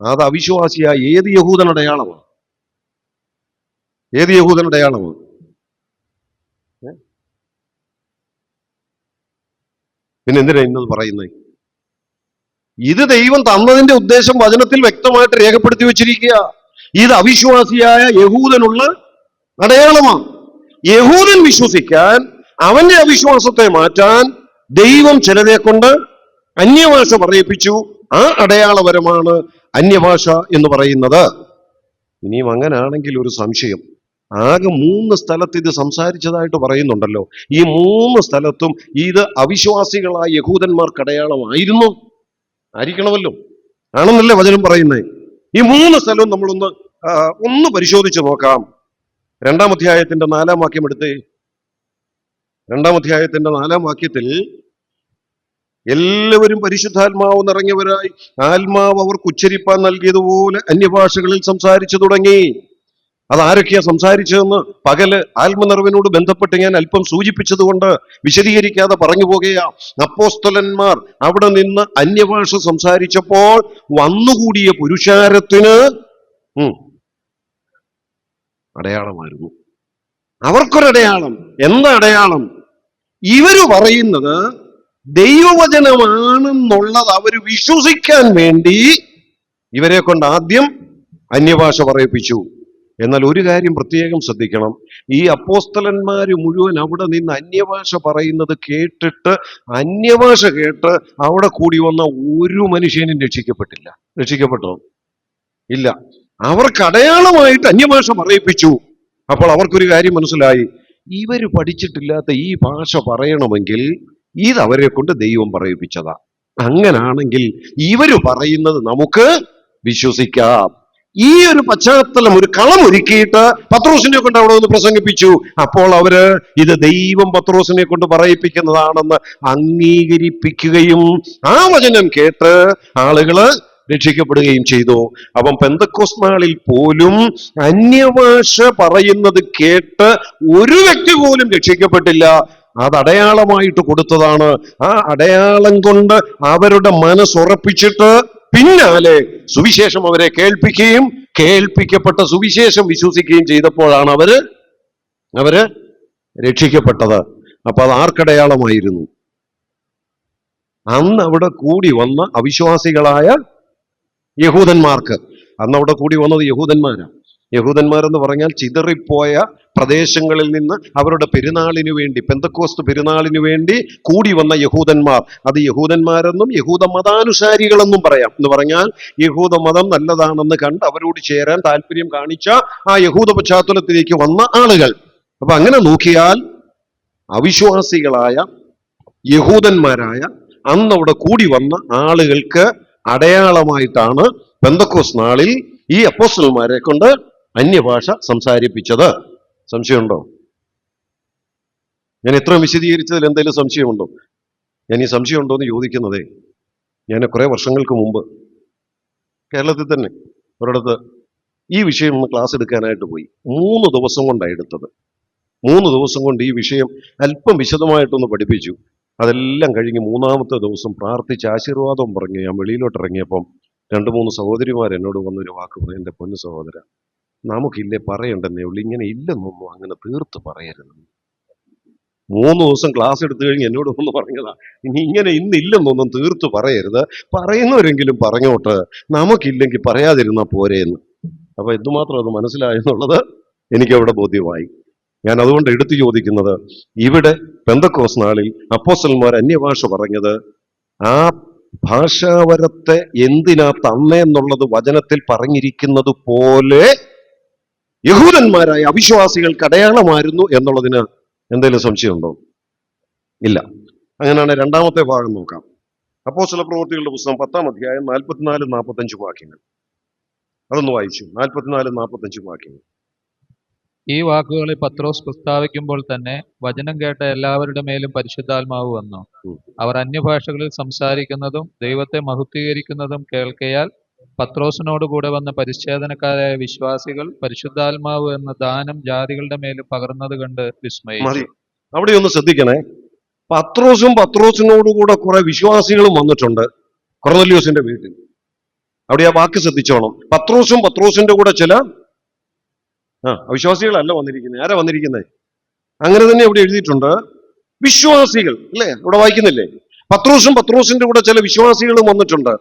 അത് അവിശ്വാസിയായ ഏത് യഹൂദൻ അടയാളമാണ്? ഏത് യഹൂദൻ അടയാളമാണ്? പിന്നെ എന്തിനാ ഇന്നത് പറയുന്നത്? ഇത് ദൈവം തന്നതിന്റെ ഉദ്ദേശം വചനത്തിൽ വ്യക്തമായിട്ട് രേഖപ്പെടുത്തി വെച്ചിരിക്കുക. ഇത് അവിശ്വാസിയായ യഹൂദനുള്ള അടയാളമാണ്. യഹൂദൻ വിശ്വസിക്കാൻ, അവന്റെ അവിശ്വാസത്തെ മാറ്റാൻ ദൈവം ചിലരെ കൊണ്ട് അന്യഭാഷ പറയിപ്പിച്ചു. ആ അടയാളപരമാണ് അന്യഭാഷ എന്ന് പറയുന്നത്. ഇനിയും അങ്ങനെയാണെങ്കിൽ ഒരു സംശയം, ആകെ 3 സ്ഥലത്ത് ഇത് സംസാരിച്ചതായിട്ട് പറയുന്നുണ്ടല്ലോ. ഈ 3 സ്ഥലത്തും ഇത് അവിശ്വാസികളായ യഹൂദന്മാർക്ക് അടയാളമായിരുന്നു, ആയിരിക്കണമല്ലോ. ആണെന്നല്ലേ വചനം പറയുന്നത്? ഈ 3 സ്ഥലവും നമ്മളൊന്ന് പരിശോധിച്ച് നോക്കാം. 2-ാം അധ്യായത്തിന്റെ 4-ാം വാക്യം എടുത്തേ. 2-ാം അധ്യായത്തിന്റെ 4-ാം വാക്യത്തിൽ എല്ലാവരും പരിശുദ്ധാത്മാവ് നിറഞ്ഞവരായി ആത്മാവ് അവർക്ക് ഉച്ചരിപ്പാൻ നൽകിയതുപോലെ അന്യഭാഷകളിൽ സംസാരിച്ചു തുടങ്ങി. അതാരൊക്കെയാ സംസാരിച്ചതെന്ന് പകല് ആത്മനിറവിനോട് ബന്ധപ്പെട്ട് ഞാൻ അല്പം സൂചിപ്പിച്ചതുകൊണ്ട് വിശദീകരിക്കാതെ പറഞ്ഞു പോകുകയാ. അപ്പോസ്തലന്മാർ അവിടെ നിന്ന് അന്യഭാഷ സംസാരിച്ചപ്പോൾ വന്നുകൂടിയ പുരുഷാരത്തിന് അടയാളമായിരുന്നു. അവർക്കൊരടയാളം. എന്താ അടയാളം? ഇവര് പറയുന്നത് ദൈവവചനമാണെന്നുള്ളത് അവർ വിശ്വസിക്കാൻ വേണ്ടി ഇവരെ കൊണ്ട് ആദ്യം അന്യഭാഷ പറയിപ്പിച്ചു. എന്നാൽ ഒരു കാര്യം പ്രത്യേകം ശ്രദ്ധിക്കണം, ഈ അപ്പോസ്തലന്മാര് മുഴുവൻ അവിടെ നിന്ന് അന്യഭാഷ പറയുന്നത് കേട്ടിട്ട്, അന്യഭാഷ കേട്ട് അവിടെ കൂടി വന്ന ഒരു മനുഷ്യനും രക്ഷിക്കപ്പെട്ടില്ല. രക്ഷിക്കപ്പെട്ടോ? ഇല്ല. അവർക്ക് അടയാളമായിട്ട് അന്യഭാഷ പറയിപ്പിച്ചു. അപ്പോൾ അവർക്കൊരു കാര്യം മനസ്സിലായി, ഇവര് പഠിച്ചിട്ടില്ലാത്ത ഈ ഭാഷ പറയണമെങ്കിൽ ഇത് അവരെ കൊണ്ട് ദൈവം പറയിപ്പിച്ചതാ. അങ്ങനാണെങ്കിൽ ഇവര് പറയുന്നത് നമുക്ക് വിശ്വസിക്കാം. ഈ ഒരു പശ്ചാത്തലം, ഒരു കളമൊരുക്കിയിട്ട് പത്രോസിനെ കൊണ്ട് അവിടെ ഒന്ന് പ്രസംഗിപ്പിച്ചു. അപ്പോൾ അവര് ഇത് ദൈവം പത്രോസിനെ കൊണ്ട് പറയിപ്പിക്കുന്നതാണെന്ന് അംഗീകരിപ്പിക്കുകയും ആ വചനം കേട്ട് ആളുകള് രക്ഷിക്കപ്പെടുകയും ചെയ്തു. അപ്പം പെന്തക്കോസ്ത് നാളിൽ പോലും അന്യഭാഷ പറയുന്നത് കേട്ട് ഒരു വ്യക്തി പോലും രക്ഷിക്കപ്പെട്ടില്ല. അത് അടയാളമായിട്ട് കൊടുത്തതാണ്. ആ അടയാളം കൊണ്ട് അവരുടെ മനസ്സുറപ്പിച്ചിട്ട് പിന്നാലെ സുവിശേഷം അവരെ കേൾപ്പിക്കുകയും കേൾപ്പിക്കപ്പെട്ട സുവിശേഷം വിശ്വസിക്കുകയും ചെയ്തപ്പോഴാണ് അവര് രക്ഷിക്കപ്പെട്ടത്. അപ്പൊ അത് ആർക്കടയാളമായിരുന്നു? അന്ന് അവിടെ കൂടി വന്ന അവിശ്വാസികളായ യഹൂദന്മാർക്ക്. അന്ന് അവിടെ കൂടി വന്നത് യഹൂദന്മാരാണ്. യഹൂദന്മാരെന്ന് പറഞ്ഞാൽ ചിതറിപ്പോയ പ്രദേശങ്ങളിൽ നിന്ന് അവരുടെ പെരുന്നാളിനു വേണ്ടി, പെന്തക്കോസ്ത് പെരുന്നാളിനു വേണ്ടി കൂടി വന്ന യഹൂദന്മാർ. അത് യഹൂദന്മാരെന്നും യഹൂദ മതാനുസാരികളെന്നും പറയാം. എന്ന് പറഞ്ഞാൽ യഹൂദ മതം നല്ലതാണെന്ന് കണ്ട് അവരോട് ചേരാൻ താല്പര്യം കാണിച്ച ആ യഹൂദ പശ്ചാത്തലത്തിലേക്ക് വന്ന ആളുകൾ. അപ്പൊ അങ്ങനെ നോക്കിയാൽ അവിശ്വാസികളായ യഹൂദന്മാരായ അന്ന് അവിടെ കൂടി വന്ന ആളുകൾക്ക് അടയാളമായിട്ടാണ് പെന്തക്കോസ്ത് നാളിൽ ഈ അപ്പോസ്തലന്മാരെ കൊണ്ട് അന്യഭാഷ സംസാരിപ്പിച്ചത്. സംശയമുണ്ടോ? ഞാൻ ഇത്രയും വിശദീകരിച്ചതിൽ എന്തെങ്കിലും സംശയമുണ്ടോ? ഞാൻ ഈ സംശയമുണ്ടോ എന്ന് ചോദിക്കുന്നതേ, ഞാൻ കുറെ വർഷങ്ങൾക്ക് മുമ്പ് കേരളത്തിൽ തന്നെ ഒരിടത്ത് ഈ വിഷയം ഒന്ന് ക്ലാസ് എടുക്കാനായിട്ട് പോയി. 3 ദിവസം കൊണ്ടാണ് എടുത്തത്. 3 ദിവസം കൊണ്ട് ഈ വിഷയം അല്പം വിശദമായിട്ടൊന്ന് പഠിപ്പിച്ചു. അതെല്ലാം കഴിഞ്ഞ് 3-ാമത്തെ ദിവസം പ്രാർത്ഥിച്ച് ആശീർവാദം പറഞ്ഞ് ഞാൻ വെളിയിലോട്ട് ഇറങ്ങിയപ്പം 2-3 സഹോദരിമാർ എന്നോട് വന്നൊരു വാക്ക് പറഞ്ഞു, എൻ്റെ പൊന്നു സഹോദര, നമുക്കില്ലേ പറയണ്ടെന്നേ ഉള്ളൂ, ഇങ്ങനെ ഇല്ലെന്നൊന്നും അങ്ങനെ തീർത്ത് പറയരുത്. 3 ദിവസം ക്ലാസ് എടുത്തു കഴിഞ്ഞ് എന്നോട് ഒന്ന് പറഞ്ഞതാ, ഇനി ഇങ്ങനെ ഇന്നില്ലെന്നൊന്നും തീർത്ത് പറയരുത്, പറയുന്നവരെങ്കിലും പറഞ്ഞോട്ട്, നമുക്കില്ലെങ്കിൽ പറയാതിരുന്നാ പോരെയെന്ന്. അപ്പൊ എന്തുമാത്രം അത് മനസ്സിലായെന്നുള്ളത് എനിക്ക് അവിടെ ബോധ്യമായി. ഞാൻ അതുകൊണ്ട് എടുത്തു ചോദിക്കുന്നത്, ഇവിടെ പെന്തക്കോസ്ത് നാളിൽ അപ്പോസ്തലന്മാർ അന്യഭാഷ പറഞ്ഞത് ആ ഭാഷാവരത്തെ എന്തിനാ തന്നെന്നുള്ളത് വചനത്തിൽ പറഞ്ഞിരിക്കുന്നത് പോലെ യഹൂദന്മാരായ അവിശ്വാസികൾക്ക് അടയാളമായിരുന്നു എന്നുള്ളതിന് എന്തെങ്കിലും സംശയമുണ്ടോ? ഇല്ല. അങ്ങനെയാണ് 2-ാമത്തെ ഭാഗം നോക്കാം. അപ്പോസ്തല പ്രവൃത്തികളുടെ പുസ്തകം 10-ാം അധ്യായം 44-45 വാക്യങ്ങൾ. അതൊന്ന് വായിച്ചു. 44-45 വാക്യങ്ങൾ. ഈ വാക്കുകളിൽ പത്രോസ് പ്രസ്താവിക്കുമ്പോൾ തന്നെ വചനം കേട്ട എല്ലാവരുടെ മേലും പരിശുദ്ധാത്മാവ് വന്നു. അവർ അന്യഭാഷകളിൽ സംസാരിക്കുന്നതും ദൈവത്തെ മഹത്വീകരിക്കുന്നതും കേൾക്കയാൽ പത്രോസിനോട് കൂടെ വന്ന പരിച്ഛേദനക്കാരായ വിശ്വാസികൾ പരിശുദ്ധാത്മാവ് എന്ന ദാനം ജാതികളുടെ മേലും പകർന്നത് കണ്ട് വിസ്മയിച്ചു. അവിടെ ഒന്ന് ശ്രദ്ധിക്കണേ. പത്രോസിനോടുകൂടെ കുറെ വിശ്വാസികളും വന്നിട്ടുണ്ട് കൊർന്നല്യോസിന്റെ വീട്ടിൽ. അവിടെ ആ വാക്ക് ശ്രദ്ധിച്ചോണം. പത്രോസിന്റെ കൂടെ ചില അവിശ്വാസികളല്ല വന്നിരിക്കുന്നത്. ആരാ വന്നിരിക്കുന്നത്? അങ്ങനെ തന്നെ ഇവിടെ എഴുതിയിട്ടുണ്ട്, വിശ്വാസികൾ അല്ലേ? ഇവിടെ വായിക്കുന്നില്ലേ? പത്രോസിന്റെ കൂടെ ചില വിശ്വാസികളും വന്നിട്ടുണ്ട്.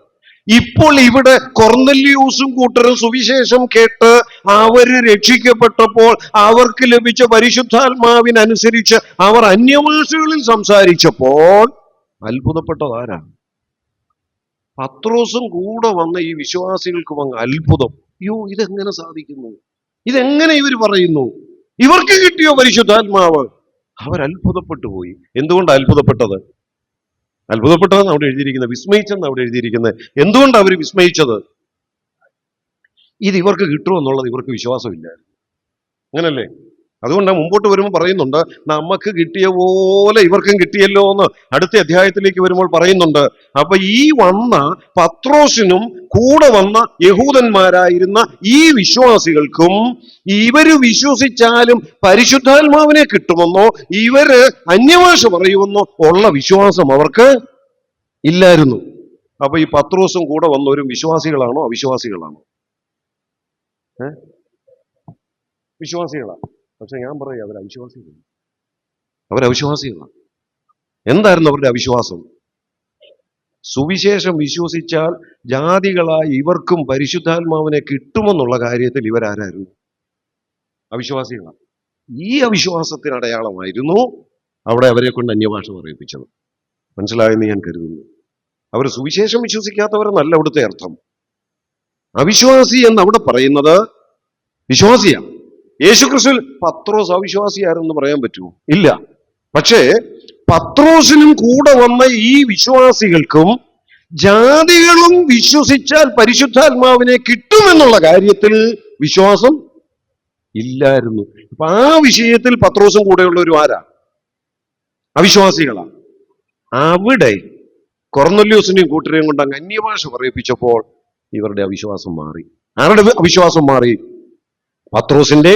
ഇപ്പോൾ ഇവിടെ കൊർന്നല്യോസും കൂട്ടരും സുവിശേഷം കേട്ട് അവര് രക്ഷിക്കപ്പെട്ടപ്പോൾ അവർക്ക് ലഭിച്ച പരിശുദ്ധാത്മാവിനനുസരിച്ച് അവർ അന്യഭാഷകളിൽ സംസാരിച്ചപ്പോൾ അത്ഭുതപ്പെട്ടതാരാ? പത്രോസും കൂടെ വന്ന ഈ വിശ്വാസികൾക്ക് വന്ന അത്ഭുതം. അയ്യോ, ഇതെങ്ങനെ സാധിക്കുന്നു? ഇതെങ്ങനെ ഇവർ പറയുന്നു? ഇവർക്ക് കിട്ടിയോ പരിശുദ്ധാത്മാവ്? അവർ അത്ഭുതപ്പെട്ടു പോയി. എന്തുകൊണ്ടാണ് അത്ഭുതപ്പെട്ടത്? അത്ഭുതപ്പെട്ടതെന്ന് അവിടെ എഴുതിയിരിക്കുന്നത്, വിസ്മയിച്ചെന്ന് അവിടെ എഴുതിയിരിക്കുന്നത്. എന്തുകൊണ്ടാണ് അവർ വിസ്മയിച്ചത്? ഇത് ഇവർക്ക് കിട്ടുമെന്നുള്ളത് ഇവർക്ക് വിശ്വാസമില്ല. അങ്ങനല്ലേ? അതുകൊണ്ടാണ് മുമ്പോട്ട് വരുമ്പോൾ പറയുന്നുണ്ട്, നമുക്ക് കിട്ടിയ പോലെ ഇവർക്കും കിട്ടിയല്ലോ എന്ന് അടുത്ത അധ്യായത്തിലേക്ക് വരുമ്പോൾ പറയുന്നുണ്ട്. അപ്പൊ ഈ വന്ന പത്രോസിനും കൂടെ വന്ന യഹൂദന്മാരായിരുന്ന ഈ വിശ്വാസികൾക്കും ഇവര് വിശ്വസിച്ചാലും പരിശുദ്ധാത്മാവിനെ കിട്ടുമെന്നോ ഇവര് അന്യഭാഷ പറയുമെന്നോ ഉള്ള വിശ്വാസം അവർക്ക് ഇല്ലായിരുന്നു. അപ്പൊ ഈ പത്രോസും കൂടെ വന്നവരും വിശ്വാസികളാണോ അവിശ്വാസികളാണോ? വിശ്വാസികളാണ്. പക്ഷെ ഞാൻ പറയാം, അവരവിശ്വാസികളാണ്. എന്തായിരുന്നു അവരുടെ അവിശ്വാസം? സുവിശേഷം വിശ്വസിച്ചാൽ ജാതികളായ ഇവർക്കും പരിശുദ്ധാത്മാവിനെ കിട്ടുമെന്നുള്ള കാര്യത്തിൽ ഇവരാരായിരുന്നു? അവിശ്വാസികളാണ്. ഈ അവിശ്വാസത്തിന് അടയാളമായിരുന്നു അവിടെ അവരെ കൊണ്ട് അന്യഭാഷ പറയിപ്പിച്ചത്. മനസ്സിലായെന്ന് ഞാൻ കരുതുന്നു. അവർ സുവിശേഷം വിശ്വസിക്കാത്തവരെന്നല്ല അവിടുത്തെ അർത്ഥം. അവിശ്വാസി എന്ന് അവിടെ പറയുന്നത് വിശ്വാസിയാണ്. യേശുക്രിസ്തുവിൽ പത്രോസ് അവിശ്വാസിയാരെന്ന് പറയാൻ പറ്റുമോ? ഇല്ല. പക്ഷേ പത്രോസിനും കൂടെ വന്ന ഈ വിശ്വാസികൾക്കും ജാതികളും വിശ്വസിച്ചാൽ പരിശുദ്ധാത്മാവിനെ കിട്ടുമെന്നുള്ള കാര്യത്തിൽ വിശ്വാസം ഇല്ലായിരുന്നു. അപ്പൊ ആ വിഷയത്തിൽ പത്രോസും കൂടെയുള്ളവരും ആരാ? അവിശ്വാസികളാണ്. അവിടെ കൊർന്നല്യോസിനെയും കൂട്ടരെയും കൊണ്ട് അങ്ങ് അന്യഭാഷ പറയിപ്പിച്ചപ്പോൾ ഇവരുടെ അവിശ്വാസം മാറി. ആരുടെ അവിശ്വാസം മാറി? പത്രോസിന്റെ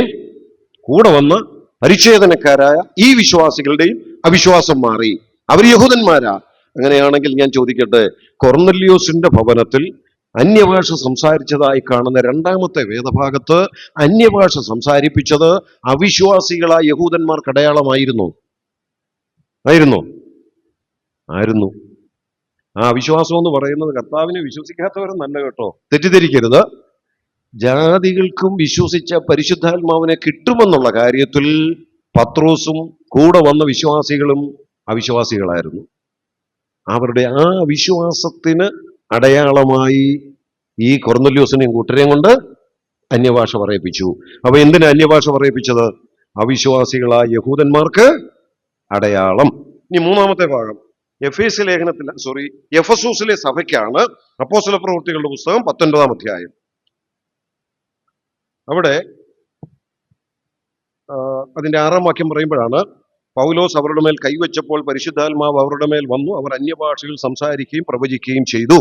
കൂടെ വന്ന പരിച്ഛേദനക്കാരായ ഈ വിശ്വാസികളുടെയും അവിശ്വാസം മാറി. അവർ യഹൂദന്മാരാ. അങ്ങനെയാണെങ്കിൽ ഞാൻ ചോദിക്കട്ടെ, കൊർന്നല്യോസിന്റെ ഭവനത്തിൽ അന്യഭാഷ സംസാരിച്ചതായി കാണുന്ന രണ്ടാമത്തെ വേദഭാഗത്ത് അന്യഭാഷ സംസാരിപ്പിച്ചത് അവിശ്വാസികളായ യഹൂദന്മാർക്ക് അടയാളമായിരുന്നു. ആയിരുന്നു. ആ അവിശ്വാസം എന്ന് പറയുന്നത് കർത്താവിനെ വിശ്വസിക്കാത്തവരെന്നല്ല കേട്ടോ, തെറ്റിദ്ധരിക്കരുത്. ജാതികൾക്കും വിശ്വസിച്ച പരിശുദ്ധാത്മാവിനെ കിട്ടുമെന്നുള്ള കാര്യത്തിൽ പത്രോസും കൂടെ വന്ന വിശ്വാസികളും അവിശ്വാസികളായിരുന്നു. അവരുടെ ആ വിശ്വാസത്തിന് അടയാളമായി ഈ കൊർന്നല്യോസിനെയും കൂട്ടരെയും കൊണ്ട് അന്യഭാഷ പറയിപ്പിച്ചു. അപ്പൊ എന്തിനാ അന്യഭാഷ പറയിപ്പിച്ചത്? അവിശ്വാസികളായ യഹൂദന്മാർക്ക് അടയാളം. ഇനി മൂന്നാമത്തെ ഭാഗം എഫെസൂസിലെ സഭയ്ക്കാണ്. അപ്പോസ്തല പ്രവൃത്തികളുടെ പുസ്തകം 19-ാം അധ്യായം. അവിടെ അതിന്റെ 6-ാം വാക്യം പറയുമ്പോഴാണ്, പൗലോസ് അവരുടെ മേൽ കൈവച്ചപ്പോൾ പരിശുദ്ധാത്മാവ് അവരുടെ മേൽ വന്നു, അവർ അന്യഭാഷയിൽ സംസാരിക്കുകയും പ്രവചിക്കുകയും ചെയ്തു.